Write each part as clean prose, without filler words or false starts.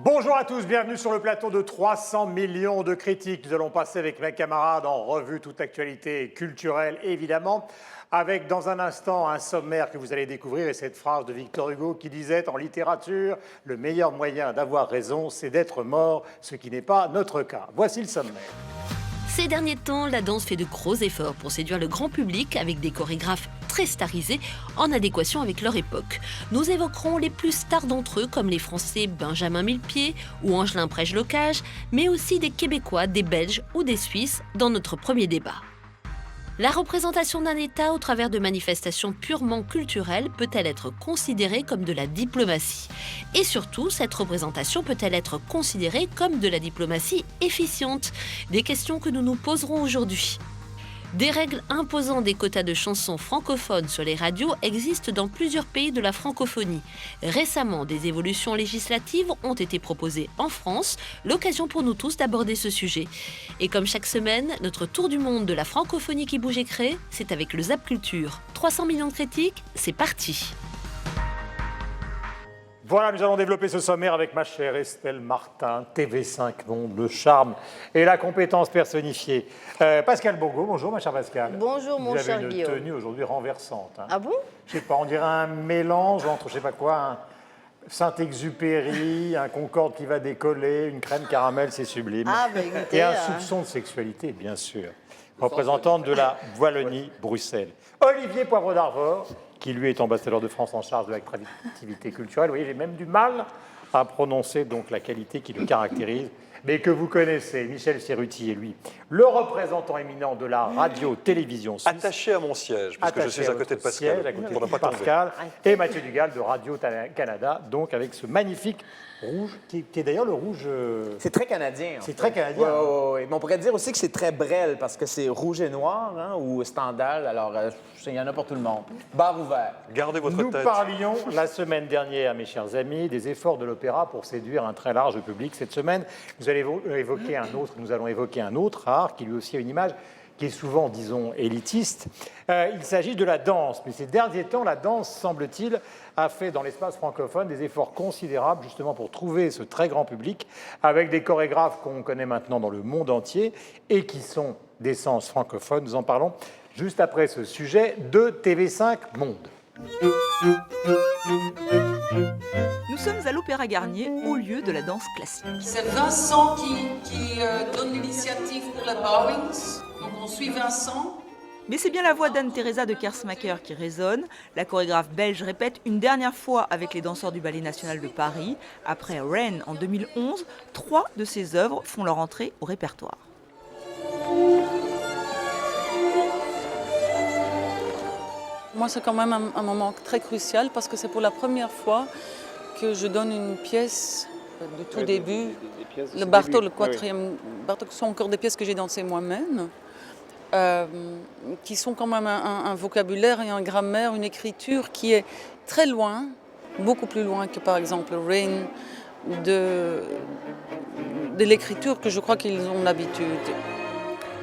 Bonjour à tous, bienvenue sur le plateau de 300 millions de critiques. Nous allons passer avec mes camarades en revue toute actualité culturelle, évidemment, avec dans un instant un sommaire que vous allez découvrir et cette phrase de Victor Hugo qui disait en littérature « Le meilleur moyen d'avoir raison, c'est d'être mort, ce qui n'est pas notre cas ». Voici le sommaire. Ces derniers temps, la danse fait de gros efforts pour séduire le grand public avec des chorégraphes très starisés en adéquation avec leur époque. Nous évoquerons les plus stars d'entre eux comme les Français Benjamin Millepied ou Angelin Prège-Locage, mais aussi des Québécois, des Belges ou des Suisses dans notre premier débat. La représentation d'un État au travers de manifestations purement culturelles peut-elle être considérée comme de la diplomatie ? Et surtout, cette représentation peut-elle être considérée comme de la diplomatie efficiente ? Des questions que nous nous poserons aujourd'hui. Des règles imposant des quotas de chansons francophones sur les radios existent dans plusieurs pays de la francophonie. Récemment, des évolutions législatives ont été proposées en France, l'occasion pour nous tous d'aborder ce sujet. Et comme chaque semaine, notre tour du monde de la francophonie qui bouge et crée, c'est avec le Zap Culture. 300 millions de critiques, c'est parti. Voilà, nous allons développer ce sommaire avec ma chère Estelle Martin, TV5 Monde, le charme et la compétence personnifiée. Pascal Bourgault, bonjour ma chère Pascal. Bonjour mon cher Guillaume. Vous avez une tenue aujourd'hui renversante. Hein. Ah bon ? Je sais pas, on dirait un mélange entre, je sais pas quoi, un Saint-Exupéry, un Concorde qui va décoller, une crème caramel, c'est sublime. Ah bah écoutez, et un soupçon de sexualité, bien sûr. Représentante de la Wallonie-Bruxelles. Olivier Poivre d'Arvor, qui lui est ambassadeur de France en charge de l'activité culturelle. Vous voyez, j'ai même du mal à prononcer donc la qualité qui le caractérise, mais que vous connaissez. Michel Cerruti est lui, le représentant éminent de la radio-télévision suisse. Attaché à mon siège, parce que je suis à côté de Pascal. Siège, à côté pour ne de pas tomber. Pascal, et Mathieu Dugal de Radio-Canada, donc avec ce magnifique rouge, qui est d'ailleurs le rouge... C'est très canadien. C'est très canadien. Oui. Mais on pourrait dire aussi que c'est très Brel, parce que c'est rouge et noir, hein, ou Stendhal. Alors, il y en a pour tout le monde. Bar ouvert. Gardez votre Nous tête. parlions la semaine dernière, mes chers amis, des efforts de l'opéra pour séduire un très large public. Cette semaine, nous allons évoquer un autre art qui lui aussi a une image qui est souvent, disons, élitiste. Il s'agit de la danse. Mais ces derniers temps, la danse, semble-t-il, a fait dans l'espace francophone des efforts considérables justement pour trouver ce très grand public avec des chorégraphes qu'on connaît maintenant dans le monde entier et qui sont d'essence francophone. Nous en parlons juste après ce sujet de TV5 Monde. Nous sommes à l'Opéra Garnier, au lieu de la danse classique. C'est Vincent qui donne l'initiative pour les bowings. Donc on suit Vincent. Mais c'est bien la voix d'Anne-Theresa de Kersmaker qui résonne. La chorégraphe belge répète une dernière fois avec les danseurs du Ballet National de Paris. Après Rennes en 2011, 3 de ses œuvres font leur entrée au répertoire. Moi, c'est quand même un moment très crucial parce que c'est pour la première fois que je donne une pièce du tout début. Le Bartok, le quatrième Bartok, sont encore des pièces que j'ai dansées moi-même, qui sont quand même un vocabulaire et un grammaire, une écriture qui est très loin, beaucoup plus loin que par exemple Rain, de l'écriture que je crois qu'ils ont l'habitude.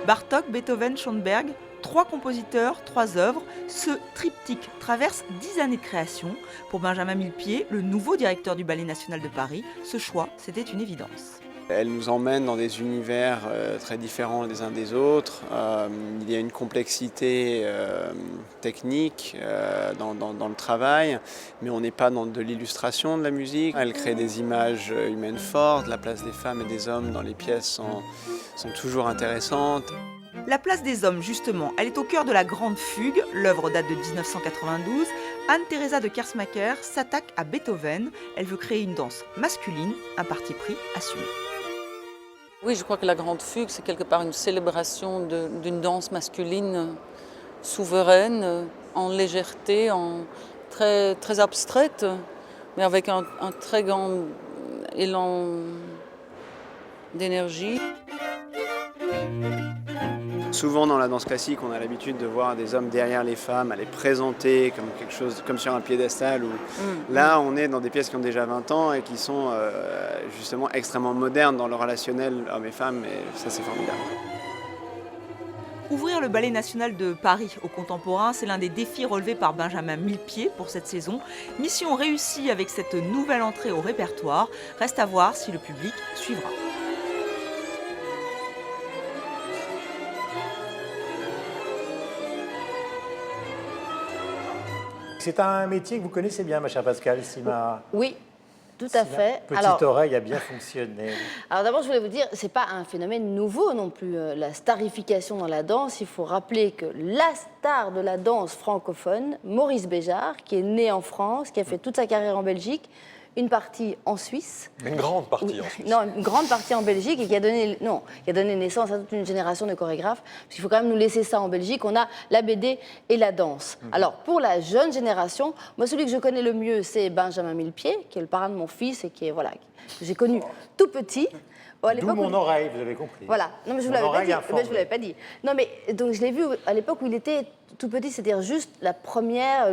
Bartok, Beethoven, Schoenberg, 3 compositeurs, 3 œuvres. Ce triptyque traverse 10 années de création. Pour Benjamin Millepied, le nouveau directeur du Ballet National de Paris, ce choix, c'était une évidence. Elle nous emmène dans des univers très différents les uns des autres. Il y a une complexité technique dans le travail, mais on n'est pas dans de l'illustration de la musique. Elle crée des images humaines fortes. La place des femmes et des hommes dans les pièces sont toujours intéressantes. La place des hommes, justement, elle est au cœur de la Grande Fugue. L'œuvre date de 1992. Anne-Theresa de Kersmaker s'attaque à Beethoven. Elle veut créer une danse masculine, un parti pris assumé. Oui, je crois que la Grande Fugue, c'est quelque part une célébration d'une danse masculine souveraine, en légèreté, très, très abstraite, mais avec un très grand élan d'énergie. Souvent dans la danse classique, on a l'habitude de voir des hommes derrière les femmes, à les présenter comme quelque chose, comme sur un piédestal. Là, on est dans des pièces qui ont déjà 20 ans et qui sont justement extrêmement modernes dans le relationnel hommes et femmes, et ça c'est formidable. Ouvrir le Ballet national de Paris au contemporain, c'est l'un des défis relevés par Benjamin Millepied pour cette saison. Mission réussie avec cette nouvelle entrée au répertoire. Reste à voir si le public suivra. C'est un métier que vous connaissez bien, ma chère Pascale, Oui, tout à fait. Petite oreille a bien fonctionné. Alors d'abord, je voulais vous dire, c'est pas un phénomène nouveau non plus, la starification dans la danse. Il faut rappeler que la star de la danse francophone, Maurice Béjart, qui est né en France, qui a fait toute sa carrière en Belgique, une partie en Suisse. Une grande partie en Suisse. Non, une grande partie en Belgique et qui a donné naissance à toute une génération de chorégraphes. Parce qu'il faut quand même nous laisser ça en Belgique. On a la BD et la danse. Alors, pour la jeune génération, moi, celui que je connais le mieux, c'est Benjamin Millepied, qui est le parrain de mon fils et qui est, voilà, que j'ai connu tout petit. D'où mon oreille, vous avez compris. Voilà. Non, mais je ne vous l'avais pas dit. Non, mais donc je l'ai vu à l'époque où il était tout petit, c'est-à-dire juste le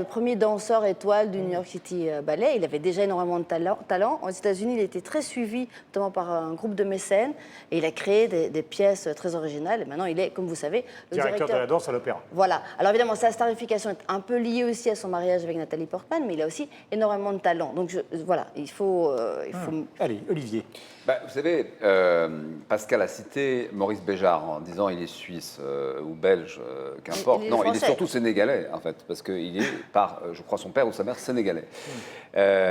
premier danseur étoile du New York City Ballet. Il avait déjà énormément de talent. Aux États-Unis, il était très suivi, notamment par un groupe de mécènes, et il a créé des pièces très originales. Et maintenant, il est, comme vous savez, le directeur de la danse à l'Opéra. Voilà. Alors évidemment, sa starification est un peu liée aussi à son mariage avec Nathalie Portman, mais il a aussi énormément de talent. Donc voilà, il faut. Allez, Olivier. Vous savez, Pascal a cité Maurice Béjart en disant il est suisse ou belge, qu'importe. Non, il est surtout sénégalais, en fait, parce qu'il est par, je crois, son père ou sa mère sénégalais.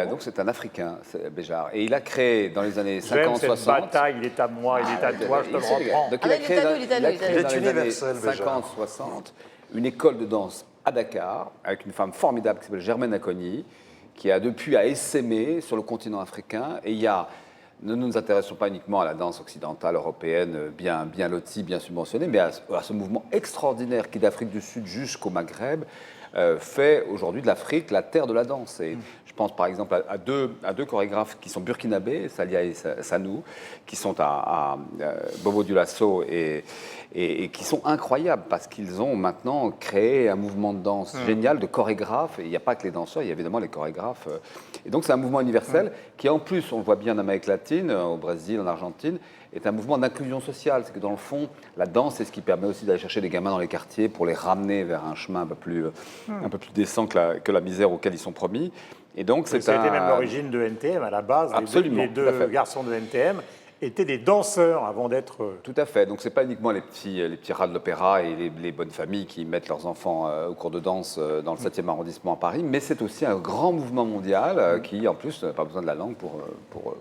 Donc c'est un Africain, Béjart. Et il a créé dans les années 50-60... cette bataille, il est à moi, il est à toi, je te le reprends. Donc il a créé dans les années 50-60 une école de danse à Dakar, avec une femme formidable qui s'appelle Germaine Acogny, qui a depuis essaimé sur le continent africain. Et il y a... Ne nous intéressons pas uniquement à la danse occidentale, européenne, bien lotie, bien subventionnée, mais à ce mouvement extraordinaire qui, d'Afrique du Sud jusqu'au Maghreb, fait aujourd'hui de l'Afrique la terre de la danse. Et je pense par exemple à deux chorégraphes qui sont burkinabés, Salia et Sanou, qui sont à Bobo Dioulasso et qui sont incroyables parce qu'ils ont maintenant créé un mouvement de danse génial de chorégraphes. Et il n'y a pas que les danseurs, il y a évidemment les chorégraphes. Et donc c'est un mouvement universel qui en plus, on le voit bien en Amérique latine, au Brésil, en Argentine, est un mouvement d'inclusion sociale. C'est que dans le fond, la danse, c'est ce qui permet aussi d'aller chercher des gamins dans les quartiers pour les ramener vers un chemin un peu plus décent que la misère auquel ils sont promis. Et donc, ça a été même l'origine de NTM à la base. Absolument, les deux garçons de NTM étaient des danseurs avant d'être... Tout à fait. Donc, ce n'est pas uniquement les petits rats de l'opéra et les bonnes familles qui mettent leurs enfants au cours de danse dans le 7e arrondissement à Paris, mais c'est aussi un grand mouvement mondial qui, en plus, n'a pas besoin de la langue pour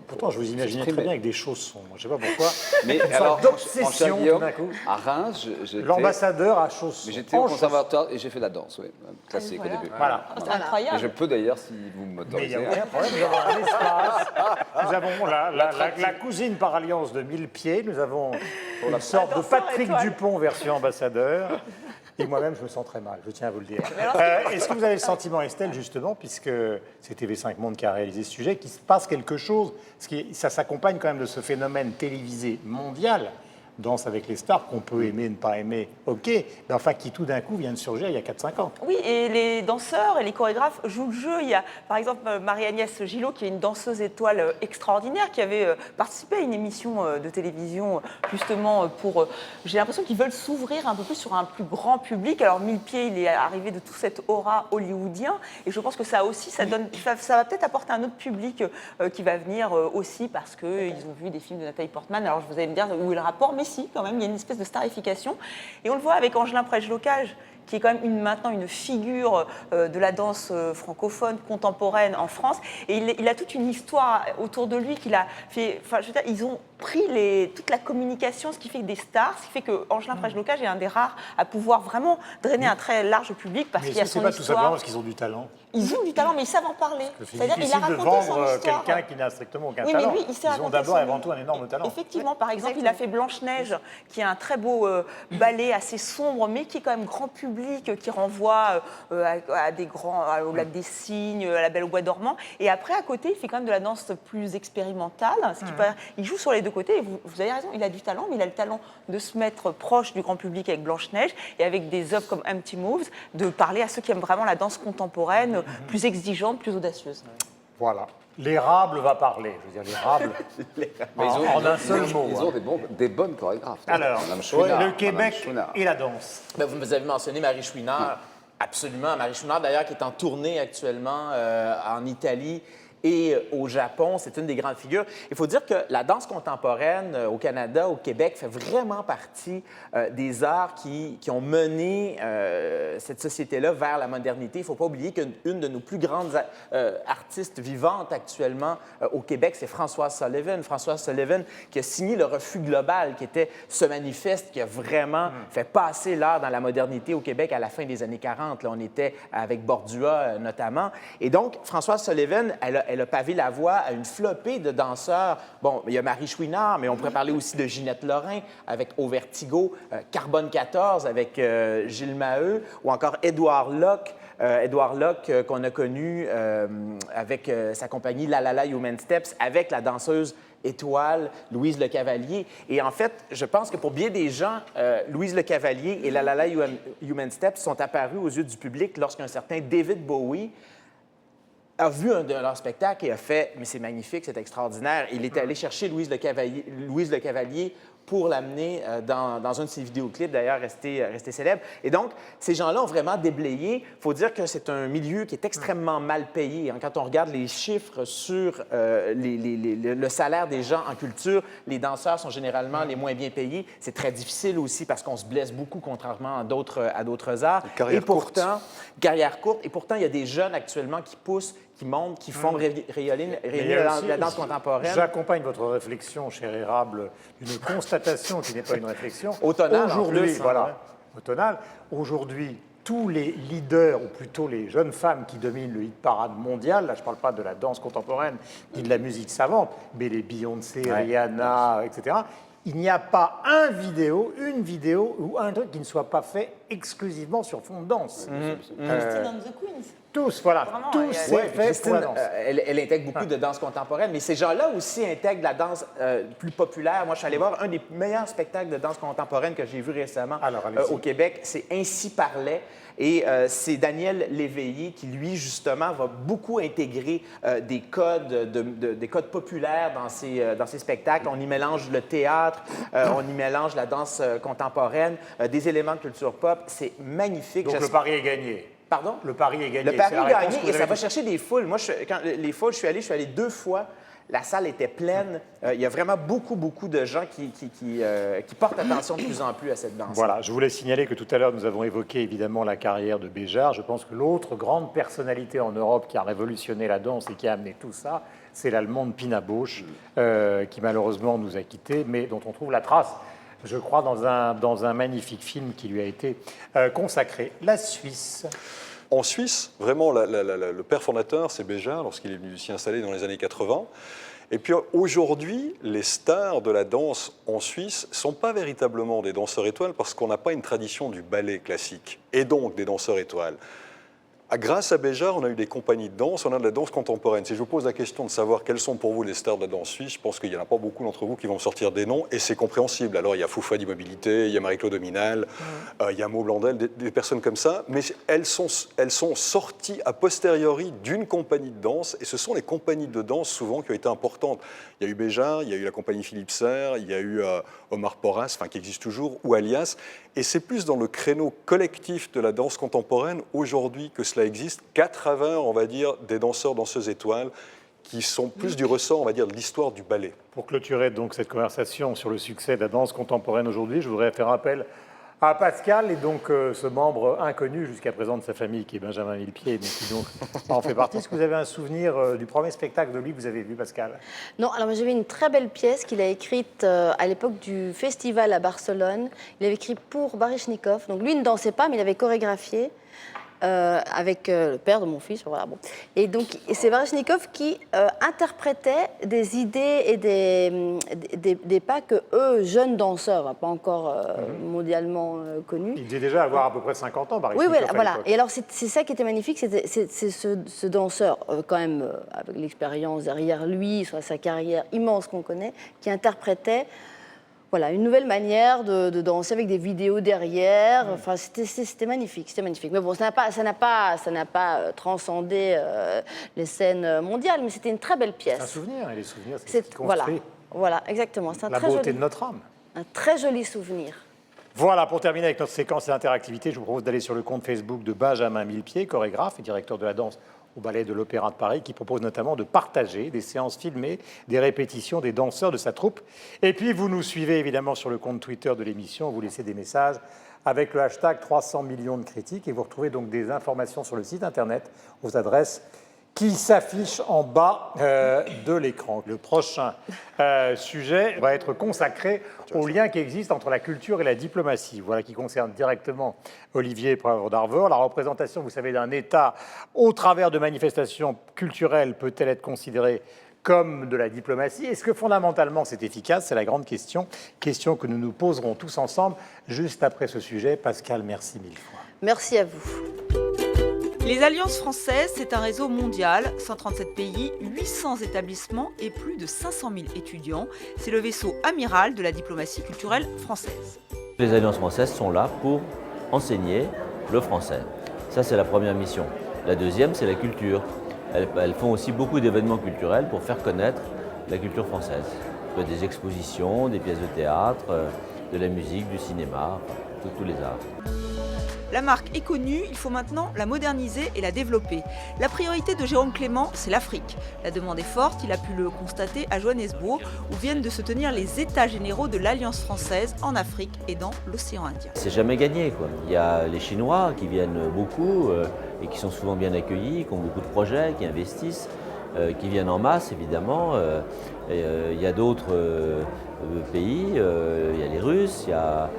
Pourtant, je vous imaginais très bien avec des chaussons. Je ne sais pas pourquoi. Mais une alors, d'obsession, tout d'un coup. À Reims, l'ambassadeur à chaussons. Mais j'étais au conservatoire et j'ai fait la danse, oui, classique au début. Voilà. C'est incroyable. Et je peux d'ailleurs, si vous m'autorisez. Mais il n'y a aucun problème, nous avons un espace. Nous avons la cousine par alliance de Millepied. Nous avons une sorte de Patrick Dupont version ambassadeur. Et moi-même, je me sens très mal, je tiens à vous le dire. Est-ce que vous avez le sentiment, Estelle, justement, puisque c'est TV5 Monde qui a réalisé ce sujet, qu'il se passe quelque chose, ça s'accompagne quand même de ce phénomène télévisé mondial, Danse avec les stars, qu'on peut aimer, ne pas aimer, ok, mais enfin qui tout d'un coup vient de surgir il y a 4-5 ans. Oui, et les danseurs et les chorégraphes jouent le jeu. Il y a par exemple Marie-Agnès Gillot, qui est une danseuse étoile extraordinaire, qui avait participé à une émission de télévision justement pour... j'ai l'impression qu'ils veulent s'ouvrir un peu plus sur un plus grand public. Alors Millepied, il est arrivé de toute cette aura hollywoodien, et je pense que ça aussi, ça va peut-être apporter un autre public qui va venir aussi parce qu'ils ont vu des films de Nathalie Portman. Alors vous allez me dire où est le rapport, mais si, quand même, il y a une espèce de starification. Et on le voit avec Angelin Prège-Locage, qui est quand même maintenant une figure de la danse francophone contemporaine en France. Et il a toute une histoire autour de lui qu'il a fait... Enfin, je veux dire, ils ont pris toute la communication, ce qui fait que des stars, ce qui fait que Angelin Prège-Locage est un des rares à pouvoir vraiment drainer un très large public parce qu'il y a son histoire. Mais c'est pas tout simplement parce qu'ils ont du talent. Ils ont du talent, mais ils savent en parler. C'est-à-dire qu'il a raconté de vendre quelqu'un qui n'a strictement aucun talent. Mais lui, ils ont d'abord et avant tout un énorme talent. Effectivement, par exemple, il a fait Blanche-Neige, qui est un très beau ballet assez sombre, mais qui est quand même grand public, qui renvoie à des grands, au Lac des Cygnes, à la Belle au Bois dormant. Et après, à côté, il fait quand même de la danse plus expérimentale. Il joue sur les deux côtés. Et vous avez raison, il a du talent, mais il a le talent de se mettre proche du grand public avec Blanche-Neige et avec des œuvres comme Empty Moves, de parler à ceux qui aiment vraiment la danse contemporaine, plus exigeante, plus audacieuse. Voilà. L'érable va parler. Je veux dire, l'érable, en un seul mot. Ils ont des bonnes chorégraphes. Alors, le Québec et la danse. Ben, vous avez mentionné Marie Chouinard. Absolument. Marie Chouinard, d'ailleurs, qui est en tournée actuellement en Italie et au Japon. C'est une des grandes figures. Il faut dire que la danse contemporaine au Canada, au Québec, fait vraiment partie des arts qui ont mené cette société-là vers la modernité. Il ne faut pas oublier qu'une de nos plus grandes artistes vivantes actuellement au Québec, c'est Françoise Sullivan. Françoise Sullivan qui a signé le Refus global, qui était ce manifeste qui a vraiment fait passer l'art dans la modernité au Québec à la fin des années 40. Là, on était avec Bordua notamment. Et donc, Françoise Sullivan, elle a pavé la voie à une flopée de danseurs. Bon, il y a Marie Chouinard, mais on pourrait parler aussi de Ginette Lorrain avec Au Vertigo, Carbone 14 avec Gilles Maheu, ou encore Édouard Locke. Édouard Locke, qu'on a connu avec sa compagnie La La La Human Steps, avec la danseuse étoile Louise Le Cavalier. Et en fait, je pense que pour bien des gens, Louise Le Cavalier et La La La Human Steps sont apparus aux yeux du public lorsqu'un certain David Bowie a vu un de leurs spectacles et a fait « Mais c'est magnifique, c'est extraordinaire ». Il est allé chercher Louise Le Cavalier pour l'amener dans un de ses vidéoclips, d'ailleurs resté célèbre. Et donc, ces gens-là ont vraiment déblayé. Il faut dire que c'est un milieu qui est extrêmement mal payé. Quand on regarde les chiffres sur le salaire des gens en culture, les danseurs sont généralement les moins bien payés. C'est très difficile aussi parce qu'on se blesse beaucoup, contrairement à d'autres arts. Carrière courte. Et pourtant, il y a des jeunes actuellement qui poussent, qui montent, qui font rayonner la danse contemporaine. J'accompagne votre réflexion, cher Érable, d'une constatation qui n'est pas une réflexion. Au tonal, aujourd'hui, au tonal. Aujourd'hui, tous les leaders, ou plutôt les jeunes femmes qui dominent le hit-parade mondial, là je ne parle pas de la danse contemporaine ni de la musique savante, mais les Beyoncé, Rihanna, etc., il n'y a pas une vidéo ou un truc qui ne soit pas fait exclusivement sur fond de danse. Christine and the Queens. Tous, voilà. Vraiment, tous, c'est fait pour la danse. Elle intègre beaucoup de danse contemporaine, mais ces gens-là aussi intègrent la danse plus populaire. Moi, je suis allé voir un des meilleurs spectacles de danse contemporaine que j'ai vu récemment au Québec. C'est Ainsi parlait. Et c'est Daniel Léveillé qui, lui, justement, va beaucoup intégrer des codes populaires dans ses spectacles. On y mélange le théâtre, on y mélange la danse contemporaine, des éléments de culture pop. C'est magnifique. Donc le pari est gagné. Pardon? Le pari est gagné. Le pari est gagné et ça va chercher des foules. Moi, quand les foules, je suis allé 2 fois. La salle était pleine. Il y a vraiment beaucoup de gens qui portent attention de plus en plus à cette danse. Voilà, je voulais signaler que tout à l'heure, nous avons évoqué évidemment la carrière de Béjart. Je pense que l'autre grande personnalité en Europe qui a révolutionné la danse et qui a amené tout ça, c'est l'Allemande Pina Bausch, qui malheureusement nous a quittés, mais dont on trouve la trace, je crois, dans un magnifique film qui lui a été consacré. La Suisse. En Suisse, vraiment, le père fondateur, c'est Béjart, lorsqu'il est venu s'y installer dans les années 80. Et puis aujourd'hui, les stars de la danse en Suisse ne sont pas véritablement des danseurs étoiles parce qu'on n'a pas une tradition du ballet classique, et donc des danseurs étoiles. Grâce à Béjart, on a eu des compagnies de danse, on a de la danse contemporaine. Si je vous pose la question de savoir quels sont pour vous les stars de la danse suisse, je pense qu'il n'y en a pas beaucoup d'entre vous qui vont sortir des noms, et c'est compréhensible. Alors, il y a Foufa d'Immobilité, il y a Marie-Claude Dominal, il y a Maud Blandel, des personnes comme ça, mais elles sont sorties a posteriori d'une compagnie de danse, et ce sont les compagnies de danse souvent qui ont été importantes. Il y a eu Béjart, il y a eu la compagnie Philippe Serre, il y a eu Omar Porras, qui existe toujours, ou Alias, et c'est plus dans le créneau collectif de la danse contemporaine aujourd'hui que cela existe, qu'à travers, on va dire, des danseurs, danseuses étoiles qui sont plus du ressort, on va dire, de l'histoire du ballet. Pour clôturer donc cette conversation sur le succès de la danse contemporaine aujourd'hui, je voudrais faire appel à Pascal et donc ce membre inconnu jusqu'à présent de sa famille qui est Benjamin Millepied, mais qui donc en fait partie. Est-ce que vous avez un souvenir du premier spectacle de lui que vous avez vu, Pascal? Non, alors j'avais une très belle pièce qu'il a écrite à l'époque du festival à Barcelone. Il avait écrit pour Baryshnikov. Donc lui ne dansait pas, mais il avait chorégraphié. Avec le père de mon fils, voilà. Bon. Et donc, c'est Baryshnikov qui interprétait des idées et des pas que eux, jeunes danseurs, pas encore mondialement connus. Il devait déjà avoir à peu près 50 ans, Baryshnikov. Oui, voilà. Et alors, c'est ça qui était magnifique, c'est ce danseur, quand même, avec l'expérience derrière lui, sur sa carrière immense qu'on connaît, qui interprétait voilà, une nouvelle manière de danser avec des vidéos derrière. Enfin, c'était magnifique, c'était magnifique. Mais bon, ça n'a pas transcendé les scènes mondiales, mais c'était une très belle pièce. C'est un souvenir, et les souvenirs, c'est ce qui construit voilà, exactement. C'est la beauté de notre âme. Un très joli souvenir. Voilà, pour terminer avec notre séquence d'interactivité, je vous propose d'aller sur le compte Facebook de Benjamin Millepied, chorégraphe et directeur de la danse au Ballet de l'Opéra de Paris, qui propose notamment de partager des séances filmées, des répétitions des danseurs de sa troupe. Et puis, vous nous suivez évidemment sur le compte Twitter de l'émission, vous laissez des messages avec le hashtag 300 millions de critiques, et vous retrouvez donc des informations sur le site internet aux adresses qui s'affiche en bas de l'écran. Le prochain sujet va être consacré au lien qui existe entre la culture et la diplomatie, voilà, qui concerne directement Olivier Poivre d'Arvor. La représentation, vous savez, d'un État au travers de manifestations culturelles peut-elle être considérée comme de la diplomatie? Est-ce que fondamentalement c'est efficace? C'est la grande question que nous nous poserons tous ensemble juste après ce sujet. Pascal, merci mille fois. Merci à vous. Les Alliances françaises, c'est un réseau mondial, 137 pays, 800 établissements et plus de 500 000 étudiants. C'est le vaisseau amiral de la diplomatie culturelle française. Les Alliances françaises sont là pour enseigner le français. Ça, c'est la première mission. La deuxième, c'est la culture. Elles font aussi beaucoup d'événements culturels pour faire connaître la culture française. Des expositions, des pièces de théâtre, de la musique, du cinéma, tous les arts. La marque est connue, il faut maintenant la moderniser et la développer. La priorité de Jérôme Clément, c'est l'Afrique. La demande est forte, il a pu le constater à Johannesburg, où viennent de se tenir les États généraux de l'Alliance française en Afrique et dans l'océan Indien. C'est jamais gagné, quoi. Il y a les Chinois qui viennent beaucoup et qui sont souvent bien accueillis, qui ont beaucoup de projets, qui investissent, qui viennent en masse évidemment. Il y a d'autres pays, il y a les Russes, il y a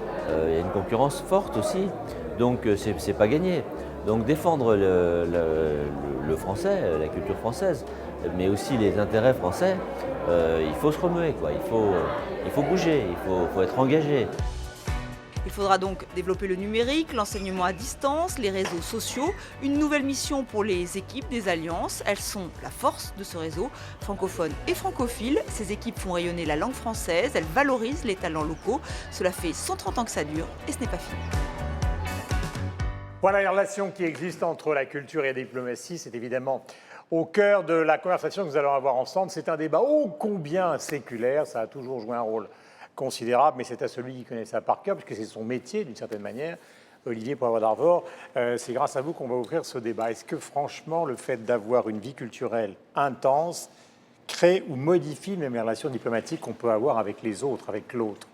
une concurrence forte aussi. Donc c'est pas gagné. Donc défendre le français, la culture française, mais aussi les intérêts français, il faut se remuer, quoi. Il faut bouger, il faut être engagé. Il faudra donc développer le numérique, l'enseignement à distance, les réseaux sociaux, une nouvelle mission pour les équipes des alliances. Elles sont la force de ce réseau, francophone et francophile. Ces équipes font rayonner la langue française, elles valorisent les talents locaux. Cela fait 130 ans que ça dure et ce n'est pas fini. Voilà, les relations qui existent entre la culture et la diplomatie, c'est évidemment au cœur de la conversation que nous allons avoir ensemble. C'est un débat ô combien séculaire, ça a toujours joué un rôle considérable, mais c'est à celui qui connaît ça par cœur, puisque c'est son métier d'une certaine manière, Olivier Poivre d'Arvor. C'est grâce à vous qu'on va ouvrir ce débat. Est-ce que franchement, le fait d'avoir une vie culturelle intense crée ou modifie même les relations diplomatiques qu'on peut avoir avec les autres, avec l'autre?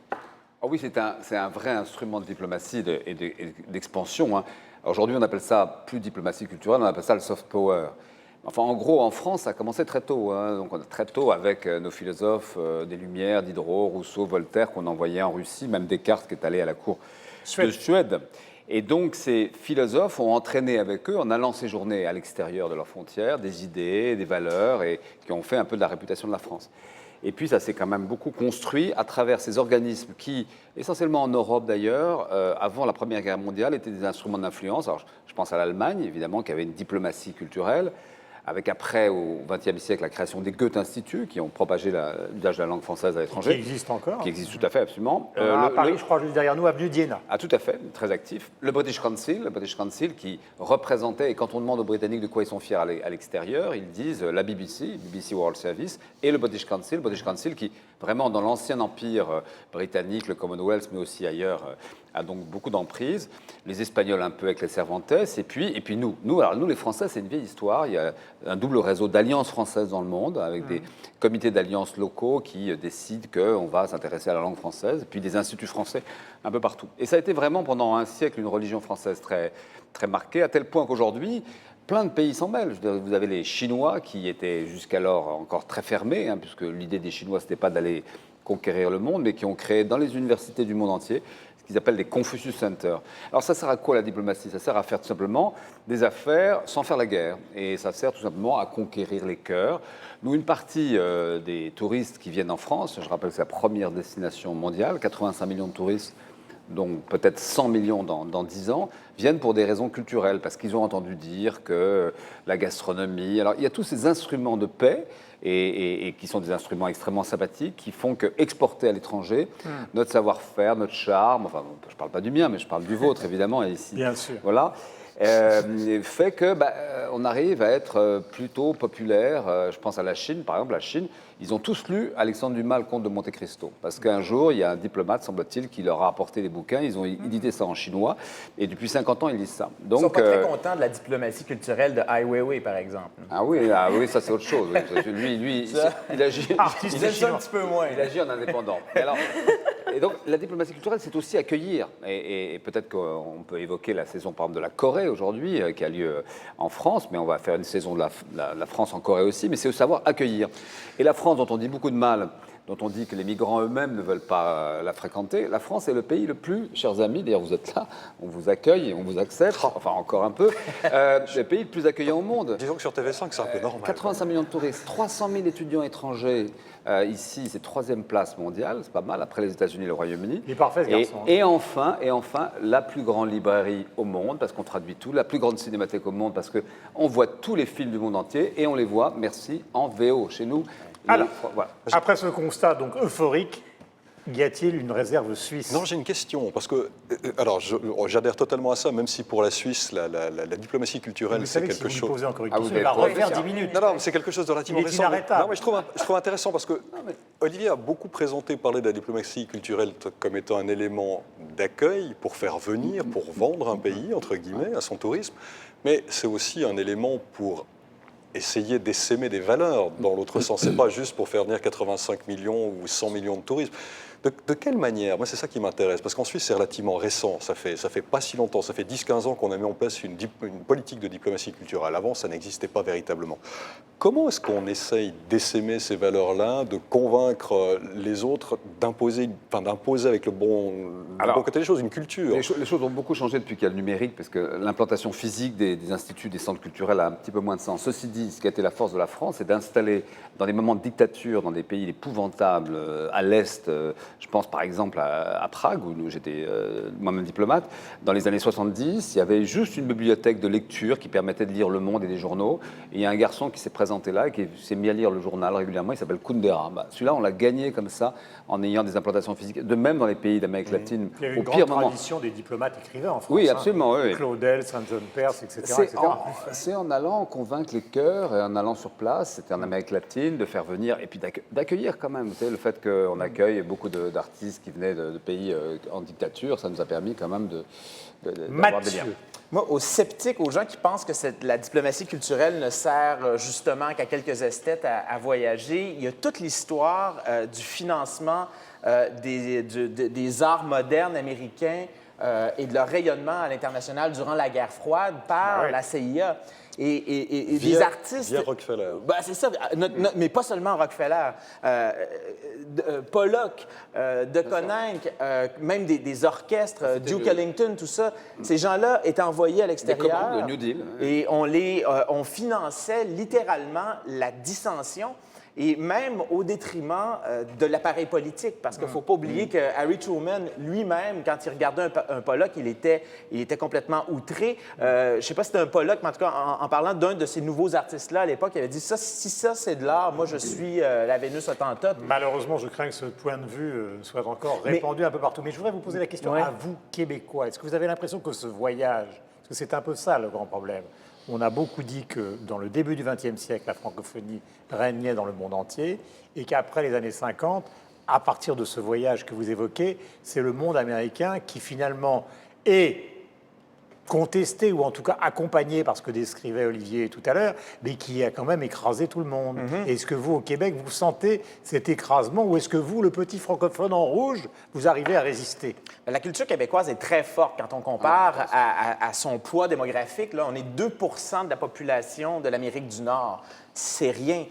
Oh oui, c'est un vrai instrument de diplomatie et d'expansion, hein. Aujourd'hui, on appelle ça plus diplomatie culturelle, on appelle ça le soft power. Enfin, en gros, en France, ça a commencé très tôt. Hein. Donc, très tôt, avec nos philosophes des Lumières, Diderot, Rousseau, Voltaire, qu'on envoyait en Russie, même Descartes qui est allé à la cour de Suède. Et donc, ces philosophes ont entraîné avec eux, en allant séjourner à l'extérieur de leurs frontières, des idées, des valeurs, et qui ont fait un peu de la réputation de la France. Et puis, ça s'est quand même beaucoup construit à travers ces organismes qui, essentiellement en Europe d'ailleurs, avant la Première Guerre mondiale, étaient des instruments d'influence. Alors, je pense à l'Allemagne, évidemment, qui avait une diplomatie culturelle, avec après, au XXe siècle, la création des Goethe-Instituts, qui ont propagé l'usage de la langue française à l'étranger. Qui existe encore. Qui existe tout à fait, absolument. À Paris, je crois, juste derrière nous, avenue d'Iéna. Ah, tout à fait, très actif. Le British Council qui représentait, et quand on demande aux Britanniques de quoi ils sont fiers à l'extérieur, ils disent la BBC World Service, et le British Council qui, vraiment, dans l'ancien empire britannique, le Commonwealth, mais aussi ailleurs, a donc beaucoup d'emprise. Les Espagnols un peu avec les Cervantes, et puis nous, les Français, c'est une vieille histoire. Il y a un double réseau d'alliances françaises dans le monde, avec des comités d'alliances locaux qui décident qu'on va s'intéresser à la langue française, et puis des instituts français un peu partout. Et ça a été vraiment pendant un siècle une religion française très, très marquée, à tel point qu'aujourd'hui, plein de pays s'en mêlent. Vous avez les Chinois qui étaient jusqu'alors encore très fermés, hein, puisque l'idée des Chinois, ce n'était pas d'aller conquérir le monde, mais qui ont créé dans les universités du monde entier qu'ils appellent des Confucius Centers. Alors ça sert à quoi la diplomatie? Ça sert à faire tout simplement des affaires sans faire la guerre. Et ça sert tout simplement à conquérir les cœurs. Nous, une partie des touristes qui viennent en France, je rappelle que c'est la première destination mondiale, 85 millions de touristes dont peut-être 100 millions dans 10 ans, viennent pour des raisons culturelles, parce qu'ils ont entendu dire que la gastronomie... Alors, il y a tous ces instruments de paix, et qui sont des instruments extrêmement sympathiques, qui font que exporter à l'étranger, notre savoir-faire, notre charme, enfin, je ne parle pas du mien, mais je parle du vôtre, évidemment, et ici. Bien sûr. Voilà. Fait que on arrive à être plutôt populaire. Je pense à la Chine, par exemple. La Chine, ils ont tous lu Alexandre Dumas, le comte de Monte Cristo. Parce qu'un jour, il y a un diplomate, semble-t-il, qui leur a apporté les bouquins. Ils ont édité ça en chinois. Et depuis 50 ans, ils lisent ça. Donc, ils ne sont pas très contents de la diplomatie culturelle de Ai Weiwei, par exemple. Ah oui, ça c'est autre chose. Lui, il agit... Il aime ça un petit peu moins. Il agit en indépendant. Et donc, la diplomatie culturelle, c'est aussi accueillir. Et peut-être qu'on peut évoquer la saison, par exemple, de la Corée aujourd'hui, qui a lieu en France, mais on va faire une saison de la France en Corée aussi, mais c'est au savoir accueillir. Et la France, dont on dit beaucoup de mal, dont on dit que les migrants eux-mêmes ne veulent pas la fréquenter, la France est le pays le plus, chers amis, d'ailleurs vous êtes là, on vous accueille et on vous accepte, enfin encore un peu, le pays le plus accueillant au monde. Disons que sur TV5, c'est un peu normal. 85 millions de touristes, 300 000 étudiants étrangers. Ici, c'est 3e place mondiale, c'est pas mal, après les États-Unis et le Royaume-Uni. Il est parfait, ce garçon. Et enfin, la plus grande librairie au monde, parce qu'on traduit tout, la plus grande cinémathèque au monde, parce qu'on voit tous les films du monde entier, et on les voit, merci, en VO chez nous. Alors, voilà. Après ce constat donc euphorique, y a-t-il une réserve suisse? Non, j'ai une question, parce que, alors, j'adhère totalement à ça, même si pour la Suisse, la diplomatie culturelle, c'est quelque chose... Vous posez encore une question, il va refaire 10 minutes. Non, c'est quelque chose de relativement récent. Inarrêtable. Non, mais je trouve intéressant, parce que Olivier a beaucoup parlé de la diplomatie culturelle comme étant un élément d'accueil pour faire venir, pour vendre un pays, entre guillemets, à son tourisme, mais c'est aussi un élément pour essayer d'essaimer des valeurs dans l'autre sens. C'est pas juste pour faire venir 85 millions ou 100 millions de touristes. De quelle manière? Moi, c'est ça qui m'intéresse, parce qu'en Suisse, c'est relativement récent. Ça fait pas si longtemps. Ça fait 10-15 ans qu'on a mis en place une politique de diplomatie culturelle. Avant, ça n'existait pas véritablement. Comment est-ce qu'on essaye d'essaimer ces valeurs-là, de convaincre les autres, d'imposer avec le bon côté des choses, une culture? Les choses ont beaucoup changé depuis qu'il y a le numérique, parce que l'implantation physique des instituts, des centres culturels a un petit peu moins de sens. Ceci dit, ce qui a été la force de la France, c'est d'installer, dans des moments de dictature, dans des pays épouvantables, à l'Est, je pense par exemple à Prague, où j'étais moi-même diplomate, dans les années 70, il y avait juste une bibliothèque de lecture qui permettait de lire Le Monde et des journaux. Et il y a un garçon qui s'est présenté là et qui s'est mis à lire le journal régulièrement, il s'appelle Kundera. Celui-là, on l'a gagné comme ça, en ayant des implantations physiques, de même dans les pays d'Amérique latine. Il y a une grande tradition des diplomates écrivains en France. Oui, absolument. Oui. Claudel, Saint-John-Perse, etc. C'est en allant convaincre les cœurs et en allant sur place, c'était en Amérique latine, de faire venir, et puis d'accueillir quand même. Vous savez, le fait qu'on accueille beaucoup d'artistes qui venaient de pays en dictature, ça nous a permis quand même d'avoir des liens. Moi, aux sceptiques, aux gens qui pensent que la diplomatie culturelle ne sert justement qu'à quelques esthètes à voyager, il y a toute l'histoire du financement des arts modernes américains et de leur rayonnement à l'international durant la guerre froide par la CIA. Et des artistes... Via Rockefeller. C'est ça, mais pas seulement Rockefeller. Pollock, de Koninck, même des orchestres, Duke Ellington, tout ça. Ces gens-là étaient envoyés à l'extérieur. Le New Deal. Et on finançait littéralement la dissension. Et même au détriment de l'appareil politique, parce qu'il ne faut pas oublier que Harry Truman, lui-même, quand il regardait un Pollock, il était complètement outré. Je ne sais pas si c'était un Pollock, mais en tout cas, en parlant d'un de ces nouveaux artistes-là à l'époque, il avait dit si ça c'est de l'art, moi je suis la Vénus Hottentote. Malheureusement, je crains que ce point de vue soit encore répandu un peu partout. Mais je voudrais vous poser la question à vous, Québécois. Est-ce que vous avez l'impression que ce voyage, parce que c'est un peu ça le grand problème, on a beaucoup dit que dans le début du XXe siècle, la francophonie régnait dans le monde entier et qu'après les années 50, à partir de ce voyage que vous évoquez, c'est le monde américain qui finalement est contesté ou en tout cas accompagné par ce que décrivait Olivier tout à l'heure, mais qui a quand même écrasé tout le monde. Est-ce que vous, au Québec, vous sentez cet écrasement ou est-ce que vous, le petit francophone en rouge, vous arrivez à résister? La culture québécoise est très forte quand on compare à son poids démographique. Là, on est 2 % de la population de l'Amérique du Nord. C'est rien.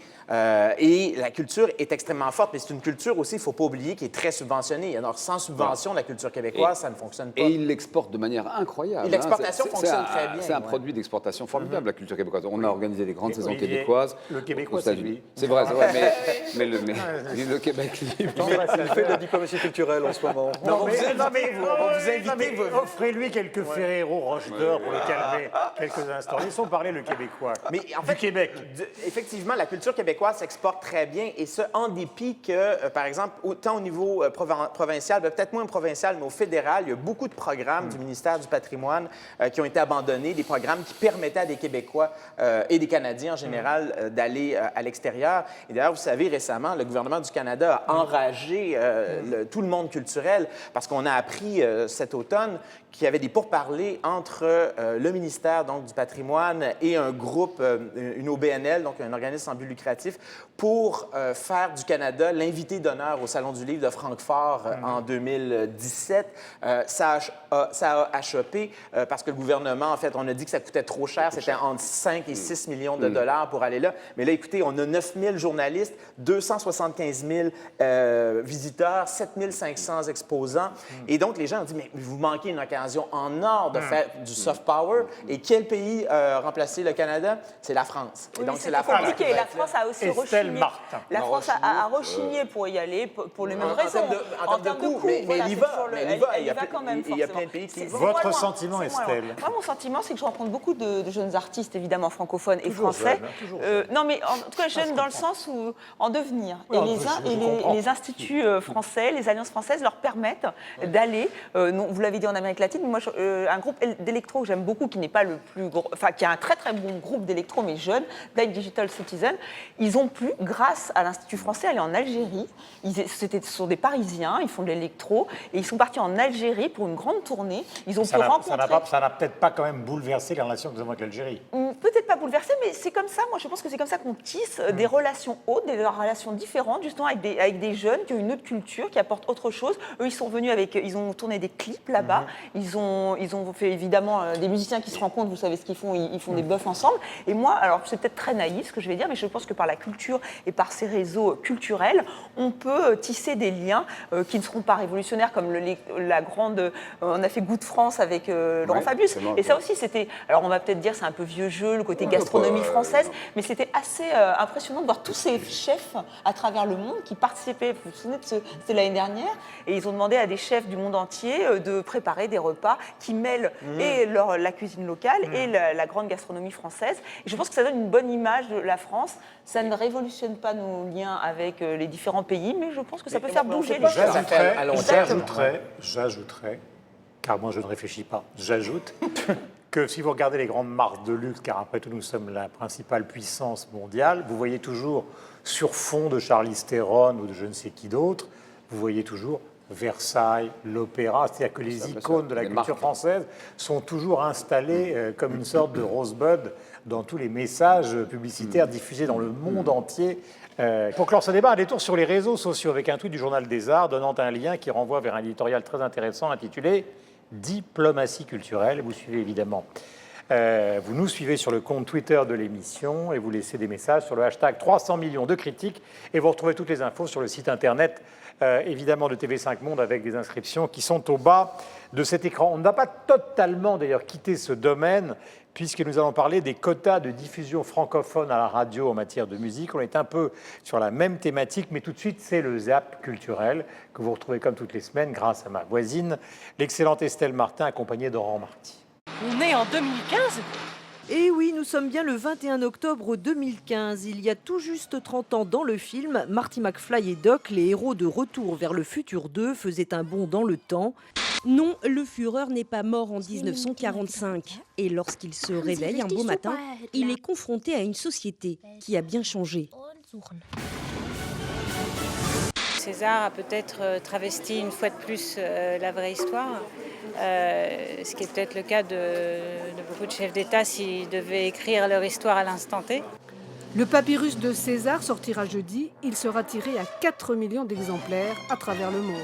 Et la culture est extrêmement forte, mais c'est une culture aussi, il ne faut pas oublier, qui est très subventionnée. Alors, sans subvention, la culture québécoise, ça ne fonctionne pas. Et il l'exporte de manière incroyable. Il l'exporte l'exportation fonctionne très bien. C'est un produit d'exportation formidable, la culture québécoise. On a organisé des grandes saisons québécoises. Le Québécois, c'est lui. C'est vrai, mais le Québec, il fait de la diplomatie culturelle en ce moment. Offrez-lui quelques Ferrero Roche d'Or pour le calmer quelques instants. Laissons parler le Québécois. Mais en fait, du Québec. Effectivement, la culture québécoise s'exporte très bien, et ce, en dépit que, par exemple, autant au niveau provincial, peut-être moins provincial, mais au fédéral, il y a beaucoup de programmes du ministère du Patrimoine qui ont été abandonnés, des programmes qui permettaient à des Québécois et des Canadiens en général d'aller à l'extérieur. Et d'ailleurs, vous savez, récemment, le gouvernement du Canada a enragé tout le monde culturel parce qu'on a appris cet automne qu'il y avait des pourparlers entre le ministère donc, du Patrimoine et un groupe, une OBNL, donc un organisme sans but lucratif, pour faire du Canada l'invité d'honneur au Salon du Livre de Francfort en 2017. Ça a achoppé parce que le gouvernement, en fait, on a dit que ça coûtait trop cher. C'était entre 5 et 6 millions de dollars pour aller là. Mais là, écoutez, on a 9 000 journalistes, 275 000 visiteurs, 7 500 exposants. Et donc, les gens ont dit, mais vous manquez une occasion en or de faire du soft power. Et quel pays a remplacé le Canada? C'est la France. Et oui, donc, c'est la France. Compliqué. La France a aussi rechigné. La France a rechigné pour y aller, pour les mêmes raisons. En termes de coût, mais elle y va. Il y a plein de pays qui y vont. Votre sentiment, Estelle? Moi, mon sentiment, c'est que je rencontre beaucoup de jeunes artistes, évidemment, francophones et français. Non, mais en tout cas, jeunes dans le sens où en devenir. Et les instituts français, les alliances françaises leur permettent d'aller, vous l'avez dit en Amérique latine, moi, un groupe d'électro que j'aime beaucoup, qui n'est pas le plus gros, enfin, qui a un très très bon groupe d'électro, mais jeune, Blind Digital Citizen, ils ont pu, grâce à l'Institut français, aller en Algérie. Ce sont des Parisiens, ils font de l'électro, et ils sont partis en Algérie pour une grande tournée. Ils ont pu rencontrer... Ça n'a peut-être pas quand même bouleversé la relation que nous avons avec l'Algérie. Peut-être pas bouleversé, mais c'est comme ça. Moi, je pense que c'est comme ça qu'on tisse des relations hautes, des relations différentes, justement avec des jeunes qui ont une autre culture, qui apportent autre chose. Eux, ils sont venus ils ont tourné des clips là-bas. Ils ont fait évidemment des musiciens qui se rencontrent. Vous savez ce qu'ils font. Ils font des buffs ensemble. Et moi, alors c'est peut-être très naïf ce que je vais dire, mais je pense que par la culture et par ces réseaux culturels, on peut tisser des liens qui ne seront pas révolutionnaires, comme la grande. On a fait Goût de France avec Laurent Fabius. Et ça aussi, c'était. Alors, on va peut-être dire c'est un peu vieux jeu, le côté gastronomie française, mais c'était assez impressionnant de voir tous ces chefs à travers le monde qui participaient. Vous vous souvenez c'était l'année dernière, et ils ont demandé à des chefs du monde entier de préparer des repas qui mêlent et la cuisine locale et la grande gastronomie française. Et je pense que ça donne une bonne image de la France. Ça ne révolutionne pas nos liens avec les différents pays, mais je pense que ça peut faire bouger les choses. J'ajouterais, car moi je ne réfléchis pas, j'ajoute que si vous regardez les grandes marques de luxe, car après tout nous sommes la principale puissance mondiale, vous voyez toujours sur fond de Charlize Theron ou de je ne sais qui d'autre, vous voyez toujours Versailles, l'opéra, c'est-à-dire que les icônes de la culture française sont toujours installées comme une sorte de rosebud dans tous les messages publicitaires diffusés dans le monde entier. Pour clore ce débat, un détour sur les réseaux sociaux avec un tweet du Journal des Arts donnant un lien qui renvoie vers un éditorial très intéressant intitulé « Diplomatie culturelle ». Vous suivez évidemment. Vous nous suivez sur le compte Twitter de l'émission et vous laissez des messages sur le hashtag 300 millions de critiques et vous retrouvez toutes les infos sur le site internet évidemment de TV5 Monde avec des inscriptions qui sont au bas de cet écran. On n'a pas totalement d'ailleurs quitté ce domaine puisque nous allons parler des quotas de diffusion francophone à la radio en matière de musique. On est un peu sur la même thématique, mais tout de suite, c'est le Zap culturel que vous retrouvez comme toutes les semaines grâce à ma voisine, l'excellente Estelle Martin, accompagnée d'Aurore Marty. On est en 2015 ? Et oui, nous sommes bien le 21 octobre 2015. Il y a tout juste 30 ans dans le film, Marty McFly et Doc, les héros de Retour vers le futur 2, faisaient un bond dans le temps. Non, le Führer n'est pas mort en 1945. Et lorsqu'il se réveille un beau matin, il est confronté à une société qui a bien changé. César a peut-être travesti une fois de plus la vraie histoire, ce qui est peut-être le cas de beaucoup de chefs d'État s'ils devaient écrire leur histoire à l'instant T. Le papyrus de César sortira jeudi. Il sera tiré à 4 millions d'exemplaires à travers le monde.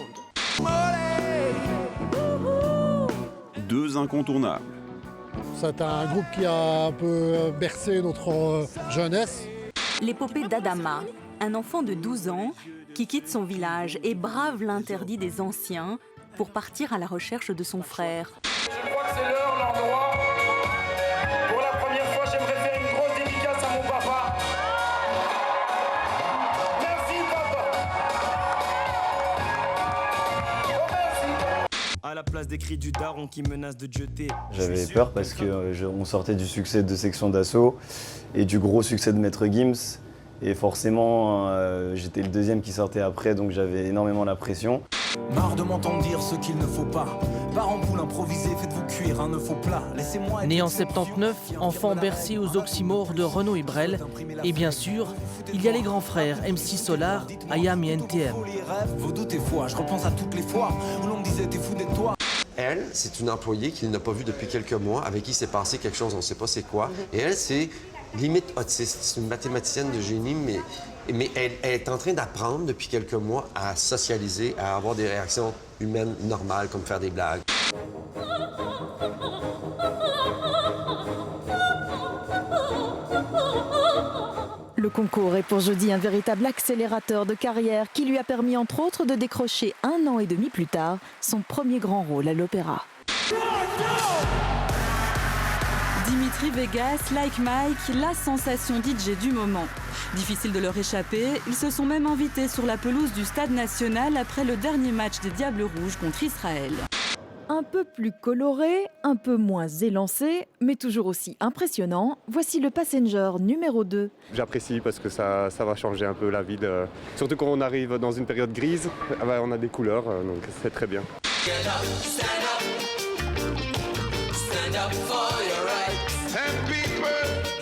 Deux incontournables. C'est un groupe qui a un peu bercé notre jeunesse. L'épopée d'Adama, un enfant de 12 ans qui quitte son village et brave l'interdit des anciens pour partir à la recherche de son frère. Je crois que c'est l'heure, l'endroit face des cris du daron qui menace de jeter. J'avais peur parce qu'on sortait du succès de Section d'Assaut et du gros succès de Maître Gims. Et forcément, j'étais le deuxième qui sortait après, donc j'avais énormément la pression. Marre de m'entendre dire ce qu'il ne faut pas. Par en poule improvisée, faites-vous cuire un œuf au plat. Laissez-moi. Né en 79, enfant bercé aux oxymores de Renaud et Brel. Et bien sûr, il y a les grands frères MC Solar, IAM et NTM. Vos doutes et foi, je repense à toutes les fois où l'on me disait t'es fou d'être toi. Elle, c'est une employée qu'il n'a pas vue depuis quelques mois, avec qui s'est passé quelque chose, on ne sait pas c'est quoi. Et elle, c'est limite autiste. C'est une mathématicienne de génie, mais elle est en train d'apprendre depuis quelques mois à socialiser, à avoir des réactions humaines normales, comme faire des blagues. Le concours est pour jeudi un véritable accélérateur de carrière qui lui a permis entre autres de décrocher 1 an et demi plus tard son premier grand rôle à l'opéra. Dimitri Vegas, Like Mike, la sensation DJ du moment. Difficile de leur échapper, ils se sont même invités sur la pelouse du Stade National après le dernier match des Diables Rouges contre Israël. Un peu plus coloré, un peu moins élancé, mais toujours aussi impressionnant, voici le Passenger numéro 2. J'apprécie parce que ça va changer un peu la vie. Surtout quand on arrive dans une période grise, on a des couleurs, donc c'est très bien.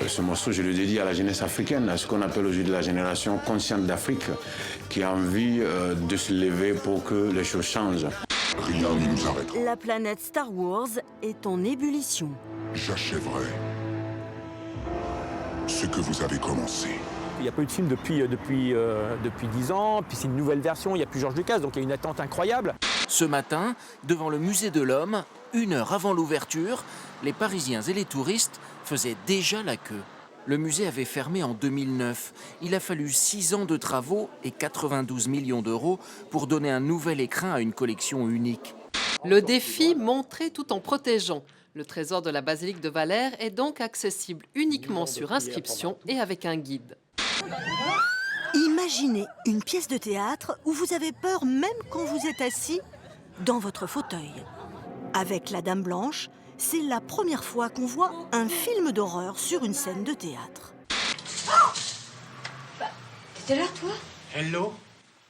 Ce morceau, je le dédie à la jeunesse africaine, à ce qu'on appelle aujourd'hui la génération consciente d'Afrique, qui a envie de se lever pour que les choses changent. Rien ne nous arrêtera. La planète Star Wars est en ébullition. J'achèverai ce que vous avez commencé. Il n'y a pas eu de film depuis 10 ans, puis c'est une nouvelle version, il n'y a plus Georges Lucas, donc il y a une attente incroyable. Ce matin, devant le musée de l'Homme, 1 heure avant l'ouverture, les Parisiens et les touristes faisaient déjà la queue. Le musée avait fermé en 2009. Il a fallu 6 ans de travaux et 92 millions d'euros pour donner un nouvel écrin à une collection unique. Le défi, montrer tout en protégeant. Le trésor de la basilique de Valère est donc accessible uniquement sur inscription et avec un guide. Imaginez une pièce de théâtre où vous avez peur même quand vous êtes assis dans votre fauteuil. Avec La Dame Blanche, c'est la première fois qu'on voit un film d'horreur sur une scène de théâtre. T'étais là, toi? Hello.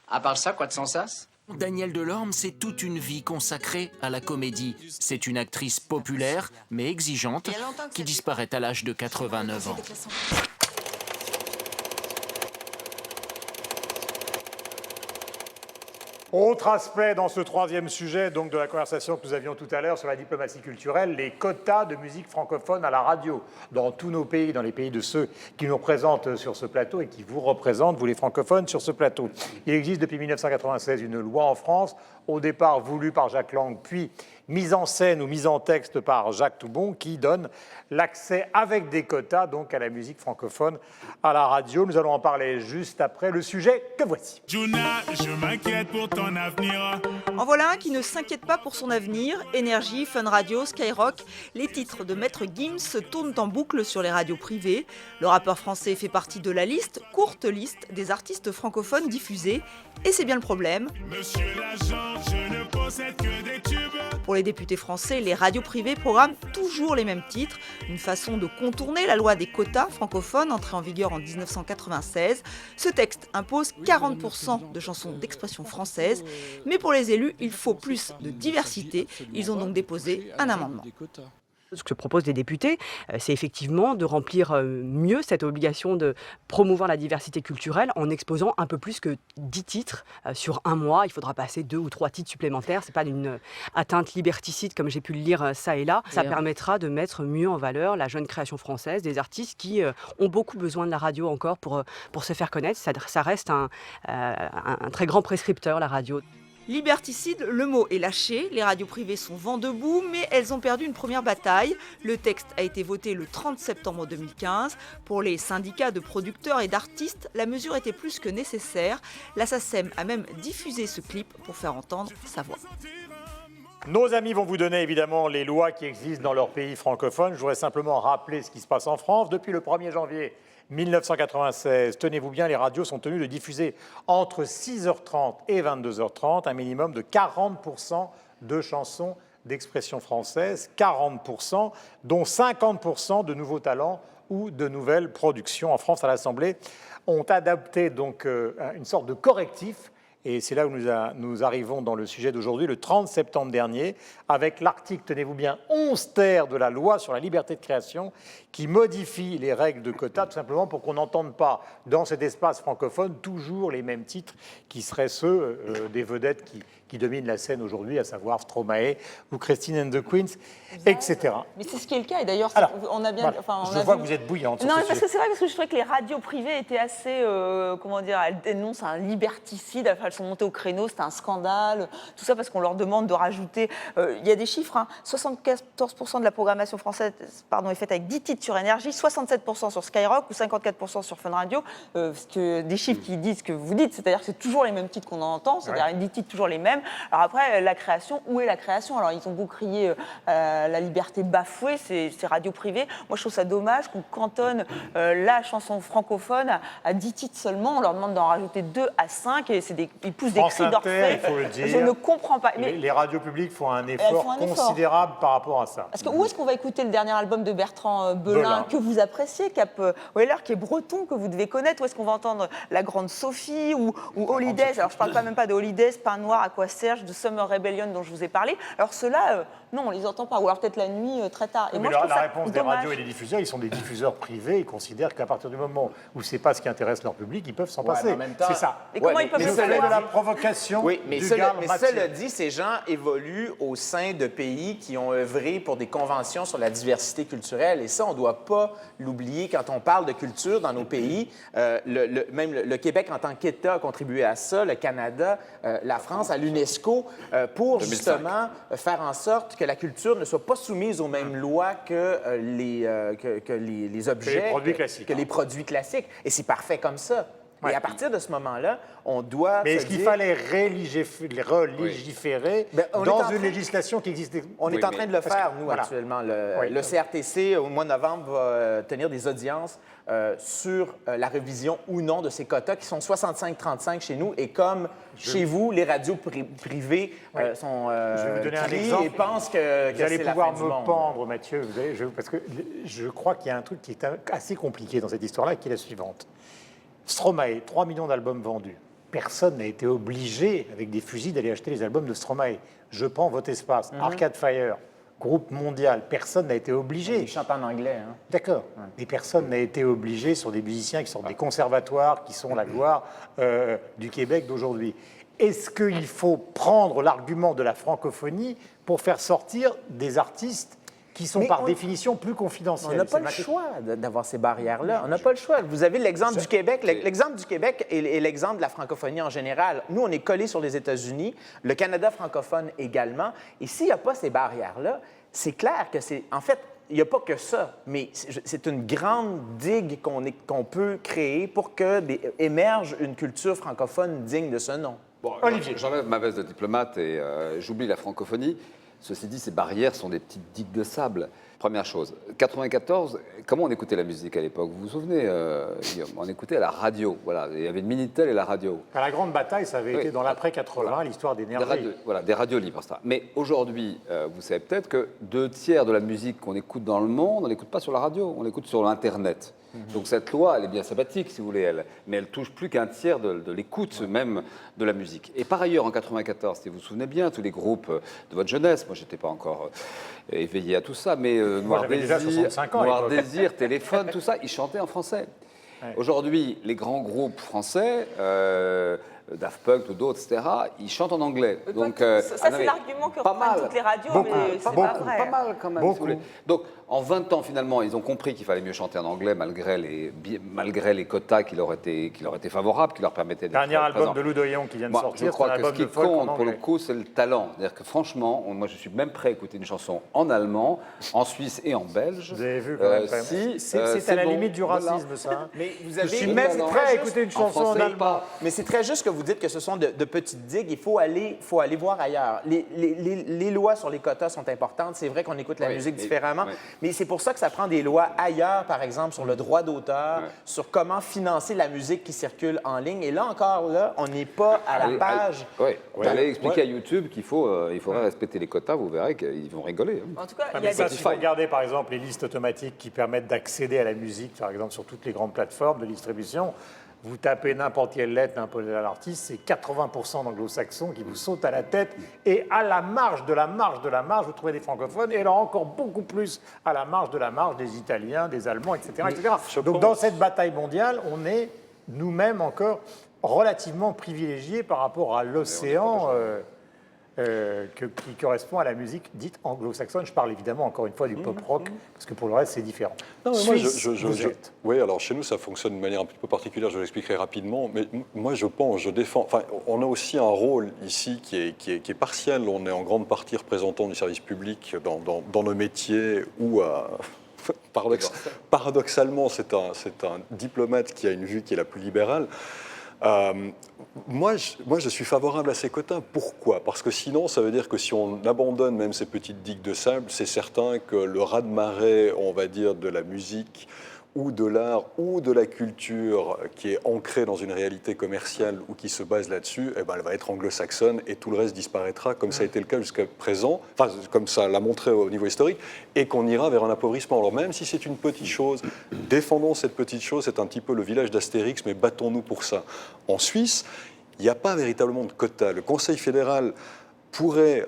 À part ça, quoi de sans sas? Danielle Delorme, c'est toute une vie consacrée à la comédie. C'est une actrice populaire, mais exigeante, qui disparaît à l'âge de 89 ans. Autre aspect dans ce troisième sujet donc de la conversation que nous avions tout à l'heure sur la diplomatie culturelle, les quotas de musique francophone à la radio. Dans tous nos pays, dans les pays de ceux qui nous représentent sur ce plateau et qui vous représentent, vous les francophones, sur ce plateau. Il existe depuis 1996 une loi en France, au départ voulue par Jacques Lang, puis mise en scène ou mise en texte par Jacques Toubon, qui donne l'accès avec des quotas donc à la musique francophone à la radio. Nous allons en parler juste après le sujet que voici. Juna, je m'inquiète pour ton avenir. En voilà un qui ne s'inquiète pas pour son avenir. Énergie, Fun Radio, Skyrock, les titres de Maître Gims se tournent en boucle sur les radios privées. Le rappeur français fait partie de la liste, courte liste, des artistes francophones diffusés. Et c'est bien le problème. Monsieur l'agent, je ne possède que des tubes. Pour les députés français, les radios privées programment toujours les mêmes titres, une façon de contourner la loi des quotas francophones entrée en vigueur en 1996. Ce texte impose 40% de chansons d'expression française, mais pour les élus, il faut plus de diversité. Ils ont donc déposé un amendement. Ce que proposent les députés, c'est effectivement de remplir mieux cette obligation de promouvoir la diversité culturelle en exposant un peu plus que 10 titres sur un mois. Il faudra passer 2 ou 3 titres supplémentaires. Ce n'est pas une atteinte liberticide comme j'ai pu le lire ça et là. Ça permettra de mettre mieux en valeur la jeune création française, des artistes qui ont beaucoup besoin de la radio encore pour se faire connaître. Ça reste un très grand prescripteur, la radio. Liberticide, le mot est lâché, les radios privées sont vent debout, mais elles ont perdu une première bataille. Le texte a été voté le 30 septembre 2015. Pour les syndicats de producteurs et d'artistes, la mesure était plus que nécessaire. La SACEM a même diffusé ce clip pour faire entendre sa voix. Nos amis vont vous donner évidemment les lois qui existent dans leur pays francophone. Je voudrais simplement rappeler ce qui se passe en France. Depuis le 1er janvier 1996, tenez-vous bien, les radios sont tenues de diffuser entre 6h30 et 22h30 un minimum de 40% de chansons d'expression française, 40%, dont 50% de nouveaux talents ou de nouvelles productions. En France, à l'Assemblée, ont adapté donc une sorte de correctif. Et c'est là où nous arrivons dans le sujet d'aujourd'hui, le 30 septembre dernier, avec l'article, tenez-vous bien, 11 ter de la loi sur la liberté de création, qui modifie les règles de quota, tout simplement pour qu'on n'entende pas, dans cet espace francophone, toujours les mêmes titres qui seraient ceux des vedettes qui dominent la scène aujourd'hui, à savoir Stromae ou Christine and the Queens, etc. Mais c'est ce qui est le cas, et d'ailleurs, on a bien... Voilà. Enfin, Je vois que vous êtes bouillante. Non, mais parce que c'est vrai, parce que je trouvais que les radios privées étaient assez, comment dire, elles dénoncent un liberticide, enfin, elles sont montées au créneau, c'était un scandale, tout ça parce qu'on leur demande de rajouter... Il y a des chiffres, hein, 74% de la programmation française est faite avec 10 titres sur Énergie, 67% sur Skyrock ou 54% sur Fun Radio, parce que des chiffres qui disent ce que vous dites, c'est-à-dire que c'est toujours les mêmes titres qu'on entend, c'est-à-dire 10 titres toujours les mêmes. Alors après, la création, où est la création? Alors ils ont beau crier la liberté bafouée, ces radios privées. Moi je trouve ça dommage qu'on cantonne la chanson francophone à 10 titres seulement, on leur demande d'en rajouter 2 à 5 et ils poussent des cris d'orfèvre. Il faut le dire. Je ne comprends pas. Mais les radios publiques font un effort considérable par rapport à ça. Parce que où est-ce qu'on va écouter le dernier album de Bertrand Belin, que vous appréciez, Cap Weller, qui est breton, que vous devez connaître? Où est-ce qu'on va entendre La Grande Sophie ou Holidays? Alors je ne parle pas même pas de Holidays, Pain Noir, Aqua Serge, de Summer Rebellion dont je vous ai parlé. Alors ceux-là, non, on ne les entend pas. Ou alors peut-être la nuit, très tard. Et mais moi, la réponse des radios et des diffuseurs, ils sont des diffuseurs privés. Ils considèrent qu'à partir du moment où ce n'est pas ce qui intéresse leur public, ils peuvent s'en passer. C'est ça. Et comment ils peuvent le faire? de la provocation. Oui, mais du cela dit, ces gens évoluent au sein de pays qui ont œuvré pour des conventions sur la diversité culturelle. Et ça, on ne doit pas l'oublier quand on parle de culture dans nos pays. Même le Québec, en tant qu'État, a contribué à ça, le Canada, la France, à l'UNESCO, pour 2005. Justement faire en sorte que la culture ne soit pas soumise aux mêmes lois que les objets, que les produits classiques. Et c'est parfait comme ça. Ouais. Et à partir de ce moment-là, on doit. Mais est-ce qu'il fallait relégiférer dans une législation qui existait? On est en train de le faire, nous, actuellement. Le CRTC, au mois de novembre, va tenir des audiences sur la révision ou non de ces quotas qui sont 65-35 chez nous. Et comme chez vous, les radios privées sont je vais vous donner un exemple. Et pensent que vous allez pouvoir me monde. Pendre, Mathieu, parce que je crois qu'il y a un truc qui est assez compliqué dans cette histoire-là, qui est la suivante. Stromae, 3 millions d'albums vendus. Personne n'a été obligé, avec des fusils, d'aller acheter les albums de Stromae. Je prends votre espace, Arcade Fire, groupe mondial. Personne n'a été obligé. Ils chantent en anglais. Hein. D'accord. Mais personne n'a été obligé sur des musiciens qui sortent des conservatoires, qui sont la gloire du Québec d'aujourd'hui. Est-ce qu'il faut prendre l'argument de la francophonie pour faire sortir des artistes qui sont par définition plus confidentiels? On n'a pas le choix d'avoir ces barrières-là. On n'a pas le choix. Vous avez l'exemple du Québec. L'exemple du Québec et l'exemple de la francophonie en général. Nous, on est collés sur les États-Unis, le Canada francophone également. Et s'il n'y a pas ces barrières-là, c'est clair que c'est... En fait, il n'y a pas que ça, mais c'est une grande digue qu'on peut créer pour que émerge une culture francophone digne de ce nom. Bon, Olivier. J'enlève ma veste de diplomate et j'oublie la francophonie. Ceci dit, ces barrières sont des petites digues de sable. Première chose, 94, comment on écoutait la musique à l'époque? Vous vous souvenez, Guillaume? On écoutait à la radio. Voilà, il y avait le Minitel et la radio. À la grande bataille, ça avait été dans l'après-80, l'histoire d'énergie. Voilà, des radios libres, ça. Mais aujourd'hui, vous savez peut-être que 2 tiers de la musique qu'on écoute dans le monde, on n'écoute pas sur la radio, on l'écoute sur l'Internet. Donc cette loi, elle est bien sympathique, si vous voulez, mais elle touche plus qu'1 tiers de l'écoute même de la musique. Et par ailleurs, en 94, si vous vous souvenez bien, tous les groupes de votre jeunesse, moi, je n'étais pas encore éveillé à tout ça, mais Noir Désir, Téléphone, tout ça, ils chantaient en français. Ouais. Aujourd'hui, les grands groupes français, Daft Punk ou d'autres, etc., ils chantent en anglais. Donc, ça, c'est l'argument que reprennent toutes les radios, mais c'est pas vrai. Pas mal quand même, si vous voulez. Donc, en 20 ans, finalement, ils ont compris qu'il fallait mieux chanter en anglais malgré les quotas qui leur étaient favorables, qui leur permettaient d'être Dernier album de Lou Doyon qui vient de sortir, je crois que ce qui compte, pour le coup, c'est le talent. C'est-à-dire que franchement, moi, je suis même prêt à écouter une chanson en allemand, en suisse et en belge. Vous avez vu quand même. C'est à la limite du racisme, ça. Mais je suis même prêt à écouter une chanson en allemand. Mais c'est très juste que vous dites que ce sont de petites digues, il faut aller voir ailleurs. Les lois sur les quotas sont importantes. C'est vrai qu'on écoute la musique différemment, mais c'est pour ça que ça prend des lois ailleurs, par exemple, sur le droit d'auteur, sur comment financer la musique qui circule en ligne. Et là encore, on n'est pas à la page. Allez expliquer à YouTube qu'il faudrait respecter les quotas, vous verrez qu'ils vont rigoler. En tout cas, si vous regardez, par exemple, les listes automatiques qui permettent d'accéder à la musique, par exemple, sur toutes les grandes plateformes de distribution, vous tapez n'importe quelle lettre, n'importe quel artiste, c'est 80% d'anglo-saxons qui vous sautent à la tête. Et à la marge de la marge de la marge, vous trouvez des francophones. Et alors encore beaucoup plus à la marge de la marge des Italiens, des Allemands, etc. Donc dans cette bataille mondiale, on est nous-mêmes encore relativement privilégiés par rapport à l'océan qui correspond à la musique dite anglo-saxonne. Je parle évidemment encore une fois du pop-rock, parce que pour le reste, c'est différent. Non, mais oui, alors chez nous, ça fonctionne de manière un petit peu particulière, je l'expliquerai rapidement, mais moi, je défends... Enfin, on a aussi un rôle ici qui est partiel. On est en grande partie représentant du service public dans nos métiers où... paradoxalement, c'est un diplomate qui a une vue qui est la plus libérale. Moi, je suis favorable à ces quotas. Pourquoi? Parce que sinon, ça veut dire que si on abandonne même ces petites digues de sable, c'est certain que le raz-de-marée, on va dire, de la musique ou de l'art ou de la culture qui est ancrée dans une réalité commerciale ou qui se base là-dessus, elle va être anglo-saxonne et tout le reste disparaîtra, comme ça a été le cas jusqu'à présent, enfin, comme ça l'a montré au niveau historique, et qu'on ira vers un appauvrissement. Alors même si c'est une petite chose, défendons cette petite chose, c'est un petit peu le village d'Astérix, mais battons-nous pour ça. En Suisse, il n'y a pas véritablement de quota. Le Conseil fédéral pourrait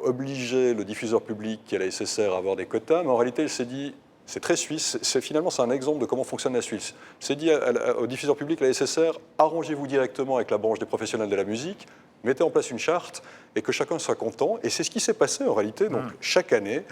obliger le diffuseur public qui est la SSR à avoir des quotas, mais en réalité, il s'est dit... C'est très suisse, c'est un exemple de comment fonctionne la Suisse. C'est dit au diffuseur public, la SSR, arrangez-vous directement avec la branche des professionnels de la musique, mettez en place une charte et que chacun soit content. Et c'est ce qui s'est passé en réalité. Donc chaque année,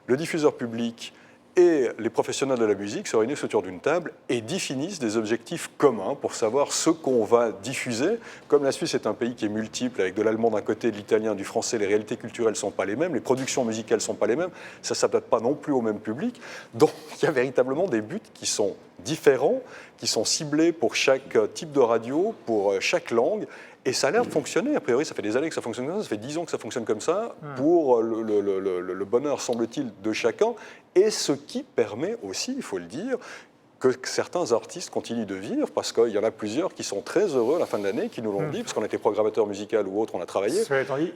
le diffuseur public et les professionnels de la musique se réunissent autour d'une table et définissent des objectifs communs pour savoir ce qu'on va diffuser. Comme la Suisse est un pays qui est multiple, avec de l'allemand d'un côté, de l'italien, du français, les réalités culturelles ne sont pas les mêmes, les productions musicales ne sont pas les mêmes, ça ne s'adapte pas non plus au même public. Donc il y a véritablement des buts qui sont différents, qui sont ciblés pour chaque type de radio, pour chaque langue. Et ça a l'air de fonctionner. A priori, ça fait des années que ça fonctionne comme ça. Ça fait 10 ans que ça fonctionne comme ça pour le bonheur, semble-t-il, de chacun. Et ce qui permet aussi, il faut le dire, que certains artistes continuent de vivre, parce qu'il y en a plusieurs qui sont très heureux à la fin de l'année, qui nous l'ont dit, parce qu'on était programmateur musical ou autre, on a travaillé,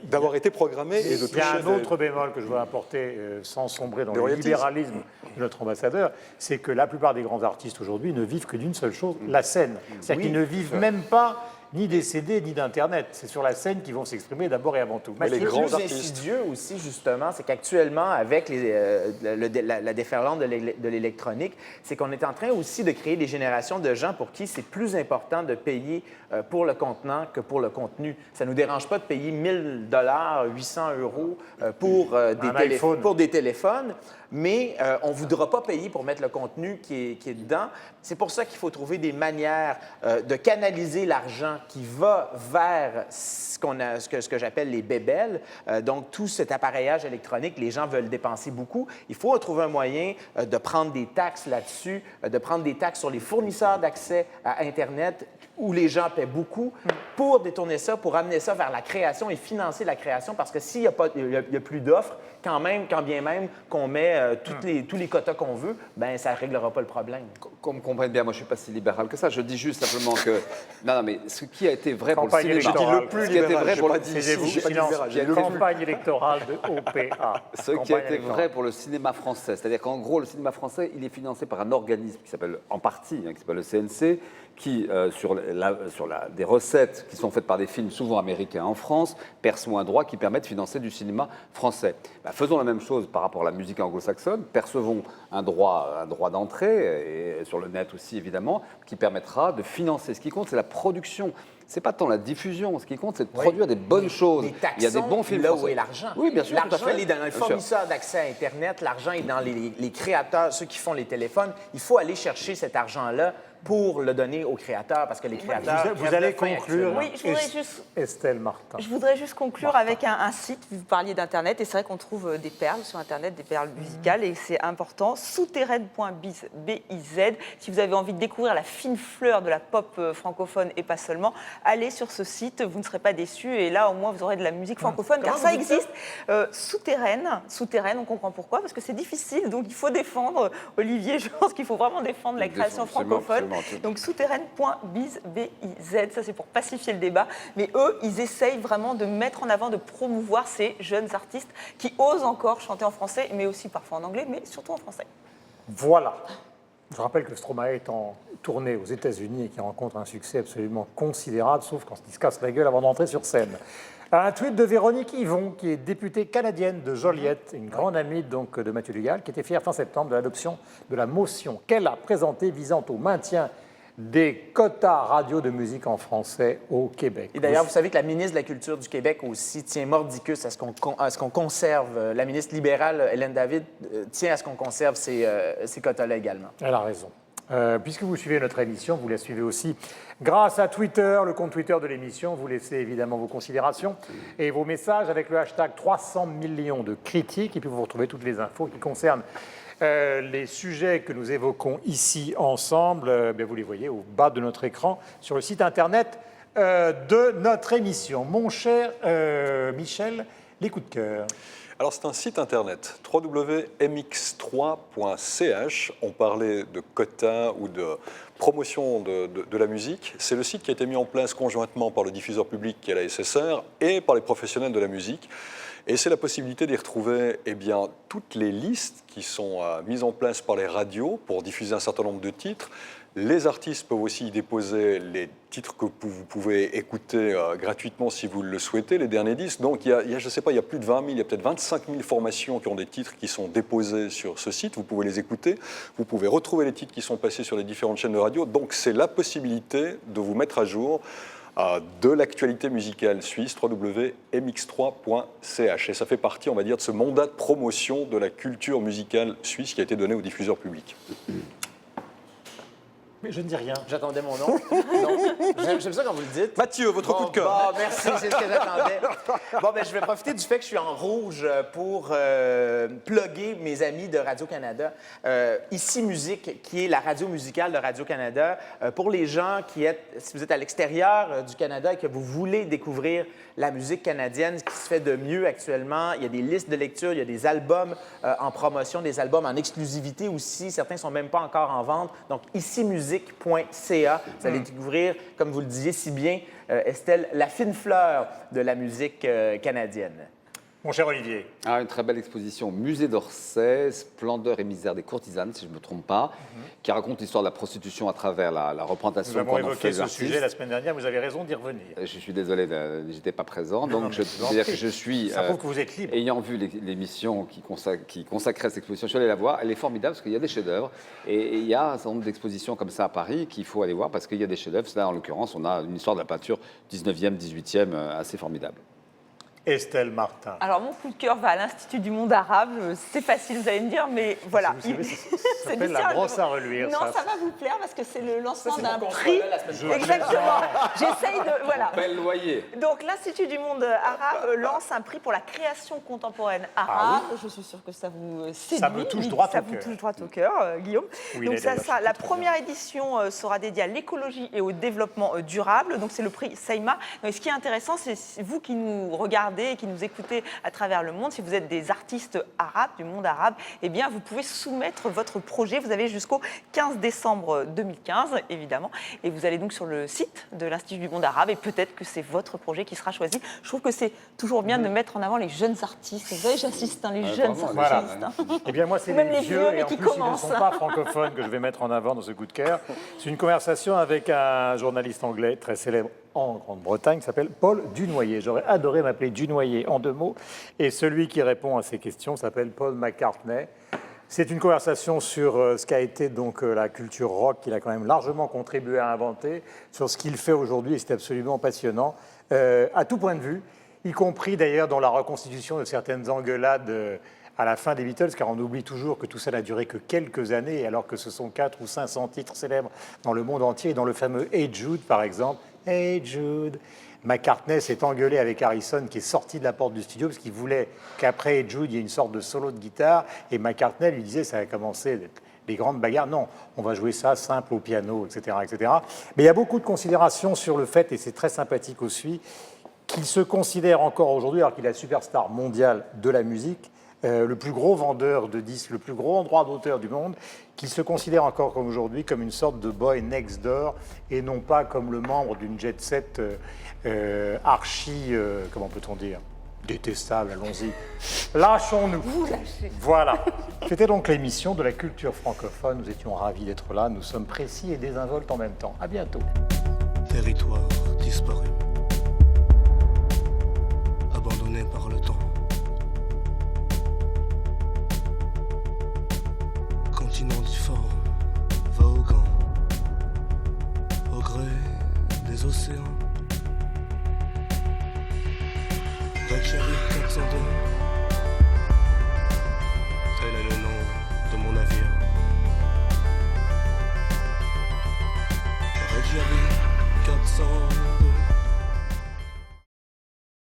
d'avoir été programmé et de toucher... Il y a un autre bémol que je veux apporter, sans sombrer dans le libéralisme de notre ambassadeur, c'est que la plupart des grands artistes aujourd'hui ne vivent que d'une seule chose, la scène. C'est-à-dire qu'ils ne vivent même pas ni des CD, ni d'Internet. C'est sur la scène qu'ils vont s'exprimer d'abord et avant tout. Mais les grands artistes. Insidieux aussi, justement, c'est qu'actuellement, avec la déferlante de l'électronique, c'est qu'on est en train aussi de créer des générations de gens pour qui c'est plus important de payer pour le contenant que pour le contenu. Ça ne nous dérange pas de payer 1 000 $, 800 € pour des téléphones, mais on ne voudra pas payer pour mettre le contenu qui est dedans. C'est pour ça qu'il faut trouver des manières de canaliser l'argent qui va vers ce que j'appelle les bébelles. Donc, tout cet appareillage électronique, les gens veulent dépenser beaucoup. Il faut trouver un moyen de prendre des taxes là-dessus, de prendre des taxes sur les fournisseurs d'accès à Internet où les gens paient beaucoup pour détourner ça, pour amener ça vers la création et financer la création, parce que s'il n'y a plus d'offres, quand bien même qu'on met tous les quotas qu'on veut, ben ça ne réglera pas le problème. Qu'on me comprenne bien, moi je ne suis pas si libéral que ça. Je dis juste simplement que... Non, mais ce qui a été vrai pour le cinéma... Je dis le plus libéral, campagne électorale de OPA. Ce qui a été vrai pour le cinéma français, c'est-à-dire qu'en gros, le cinéma français, il est financé par un organisme qui s'appelle, en partie, qui s'appelle le CNC, qui, sur des recettes qui sont faites par des films souvent américains en France, perçoit un droit qui permet de financer du cinéma français. Ben, faisons la même chose par rapport à la musique anglo-saxonne, percevons un droit d'entrée, et sur le net aussi évidemment, qui permettra de financer. Ce qui compte, c'est la production. C'est pas tant la diffusion, ce qui compte, c'est de produire des bonnes choses. Il y a des bons films là où est l'argent. Oui, bien sûr. L'argent, il est dans les fournisseurs d'accès à Internet, l'argent est dans les créateurs, ceux qui font les téléphones. Il faut aller chercher cet argent-là pour le donner aux créateurs, parce que les créateurs... Vous allez conclure, Oui, je voudrais juste... Estelle Martin. Je voudrais juste conclure avec un site. Vous parliez d'Internet, et c'est vrai qu'on trouve des perles sur Internet, des perles musicales, et c'est important. Souterraine.biz, B-I-Z. Si vous avez envie de découvrir la fine fleur de la pop francophone et pas seulement, allez sur ce site, vous ne serez pas déçus, et là, au moins, vous aurez de la musique francophone, car ça existe. Souterraine, on comprend pourquoi, parce que c'est difficile, donc il faut défendre, Olivier, je pense qu'il faut vraiment défendre la création francophone. Donc souterraine.biz, B-I-Z, ça c'est pour pacifier le débat. Mais eux, ils essayent vraiment de mettre en avant, de promouvoir ces jeunes artistes qui osent encore chanter en français, mais aussi parfois en anglais, mais surtout en français. Voilà. Je rappelle que Stromae est en tournée aux États-Unis et qui rencontre un succès absolument considérable, sauf quand il se casse la gueule avant d'entrer sur scène. Un tweet de Véronique Yvon, qui est députée canadienne de Joliette, une grande amie donc de Mathieu Dugal, qui était fière fin septembre de l'adoption de la motion qu'elle a présentée visant au maintien des quotas radio de musique en français au Québec. Et d'ailleurs, vous savez que la ministre de la Culture du Québec aussi tient mordicus à ce qu'on conserve, la ministre libérale Hélène David tient à ce qu'on conserve ces quotas-là également. Elle a raison. Puisque vous suivez notre émission, vous la suivez aussi grâce à Twitter, le compte Twitter de l'émission. Vous laissez évidemment vos considérations et vos messages avec le hashtag 300 millions de critiques. Et puis vous retrouvez toutes les infos qui concernent les sujets que nous évoquons ici ensemble. Vous les voyez au bas de notre écran sur le site internet de notre émission. Mon cher Michel, les coups de cœur. Alors, c'est un site internet, www.mx3.ch. On parlait de quotas ou de promotion de la musique. C'est le site qui a été mis en place conjointement par le diffuseur public qui est la SSR et par les professionnels de la musique. Et c'est la possibilité d'y retrouver toutes les listes qui sont mises en place par les radios pour diffuser un certain nombre de titres. Les artistes peuvent aussi y déposer les titres que vous pouvez écouter gratuitement si vous le souhaitez, les derniers disques. Donc, il y a plus de 20 000, il y a peut-être 25 000 formations qui ont des titres qui sont déposés sur ce site. Vous pouvez les écouter. Vous pouvez retrouver les titres qui sont passés sur les différentes chaînes de radio. Donc, c'est la possibilité de vous mettre à jour de l'actualité musicale suisse, www.mx3.ch. Et ça fait partie, on va dire, de ce mandat de promotion de la culture musicale suisse qui a été donné aux diffuseurs publics. Mais je ne dis rien. J'attendais mon nom. J'aime ça quand vous le dites. Mathieu, votre coup de cœur. Merci, c'est ce que j'attendais. Je vais profiter du fait que je suis en rouge pour plugger mes amis de Radio-Canada. Ici Musique, qui est la radio musicale de Radio-Canada. Pour les gens si vous êtes à l'extérieur du Canada et que vous voulez découvrir la musique canadienne, ce qui se fait de mieux actuellement, il y a des listes de lecture, il y a des albums en promotion, des albums en exclusivité aussi. Certains ne sont même pas encore en vente. Donc, ici musique.ca. Vous allez découvrir, comme vous le disiez si bien, Estelle, la fine fleur de la musique canadienne. Mon cher Olivier. Une très belle exposition, Musée d'Orsay, Splendeur et misère des courtisanes, si je ne me trompe pas, qui raconte l'histoire de la prostitution à travers la représentation. Nous avons évoqué ce sujet la semaine dernière, vous avez raison d'y revenir. Je suis désolé, je n'étais pas présent, donc je veux dire que je suis... Ça prouve que vous êtes libre. Ayant vu l'émission qui consacrait cette exposition, je suis allé la voir, elle est formidable parce qu'il y a des chefs-d'œuvre, et il y a un certain nombre d'expositions comme ça à Paris qu'il faut aller voir parce qu'il y a des chefs-d'œuvre. Là, en l'occurrence, on a une histoire de la peinture 19e, 18e assez formidable. Estelle Martin. Alors, mon coup de cœur va à l'Institut du monde arabe. C'est facile, vous allez me dire, mais voilà. Ça s'appelle la brosse à reluire. Non, ça va vous plaire parce que c'est le lancement d'un prix. Exactement. J'essaye de... Voilà. Bel loyer. Donc, l'Institut du monde arabe lance un prix pour la création contemporaine arabe. Je suis sûre que ça vous séduit. Ça me touche droit au cœur. Ça vous touche droit au cœur, Guillaume. Oui, donc, la première édition sera dédiée à l'écologie et au développement durable. Donc, c'est le prix Saïma. Donc, ce qui est intéressant, c'est vous qui nous regardez et qui nous écoutez à travers le monde, si vous êtes des artistes arabes, du monde arabe, eh bien, vous pouvez soumettre votre projet. Vous avez jusqu'au 15 décembre 2015, évidemment. Et vous allez donc sur le site de l'Institut du monde arabe et peut-être que c'est votre projet qui sera choisi. Je trouve que c'est toujours bien de mettre en avant les jeunes artistes. Vous savez, j'insiste, les jeunes artistes. Voilà. Eh bien, moi, c'est les vieux et en plus, ils ne sont pas francophones que je vais mettre en avant dans ce coup de cœur. C'est une conversation avec un journaliste anglais très célèbre en Grande-Bretagne qui s'appelle Paul Dunoyer. J'aurais adoré m'appeler Dunoyer en 2 mots. Et celui qui répond à ces questions s'appelle Paul McCartney. C'est une conversation sur ce qu'a été donc la culture rock qu'il a quand même largement contribué à inventer, sur ce qu'il fait aujourd'hui, et c'est absolument passionnant, à tout point de vue, y compris d'ailleurs dans la reconstitution de certaines engueulades à la fin des Beatles, car on oublie toujours que tout ça n'a duré que quelques années, alors que ce sont 400 ou 500 titres célèbres dans le monde entier. Et dans le fameux Hey Jude, par exemple, Hey Jude, McCartney s'est engueulé avec Harrison, qui est sorti de la porte du studio, parce qu'il voulait qu'après Hey Jude, il y ait une sorte de solo de guitare. Et McCartney lui disait, ça a commencé les grandes bagarres. Non, on va jouer ça simple au piano, etc., etc. Mais il y a beaucoup de considérations sur le fait, et c'est très sympathique aussi, qu'il se considère encore aujourd'hui, alors qu'il est la superstar mondiale de la musique, le plus gros vendeur de disques, le plus gros droit d'auteur du monde, qu'il se considère encore comme aujourd'hui comme une sorte de boy next door et non pas comme le membre d'une jet set comment peut-on dire, détestable, allons-y. Lâchons-nous. Vous lâchez. Voilà. C'était donc l'émission de la culture francophone. Nous étions ravis d'être là. Nous sommes précis et désinvoltes en même temps. À bientôt. Territoire disparu, abandonné par le temps. Continent difforme, voguant, au gré des océans. Reykjavik 402, tel est le nom de mon navire. Reykjavik 402.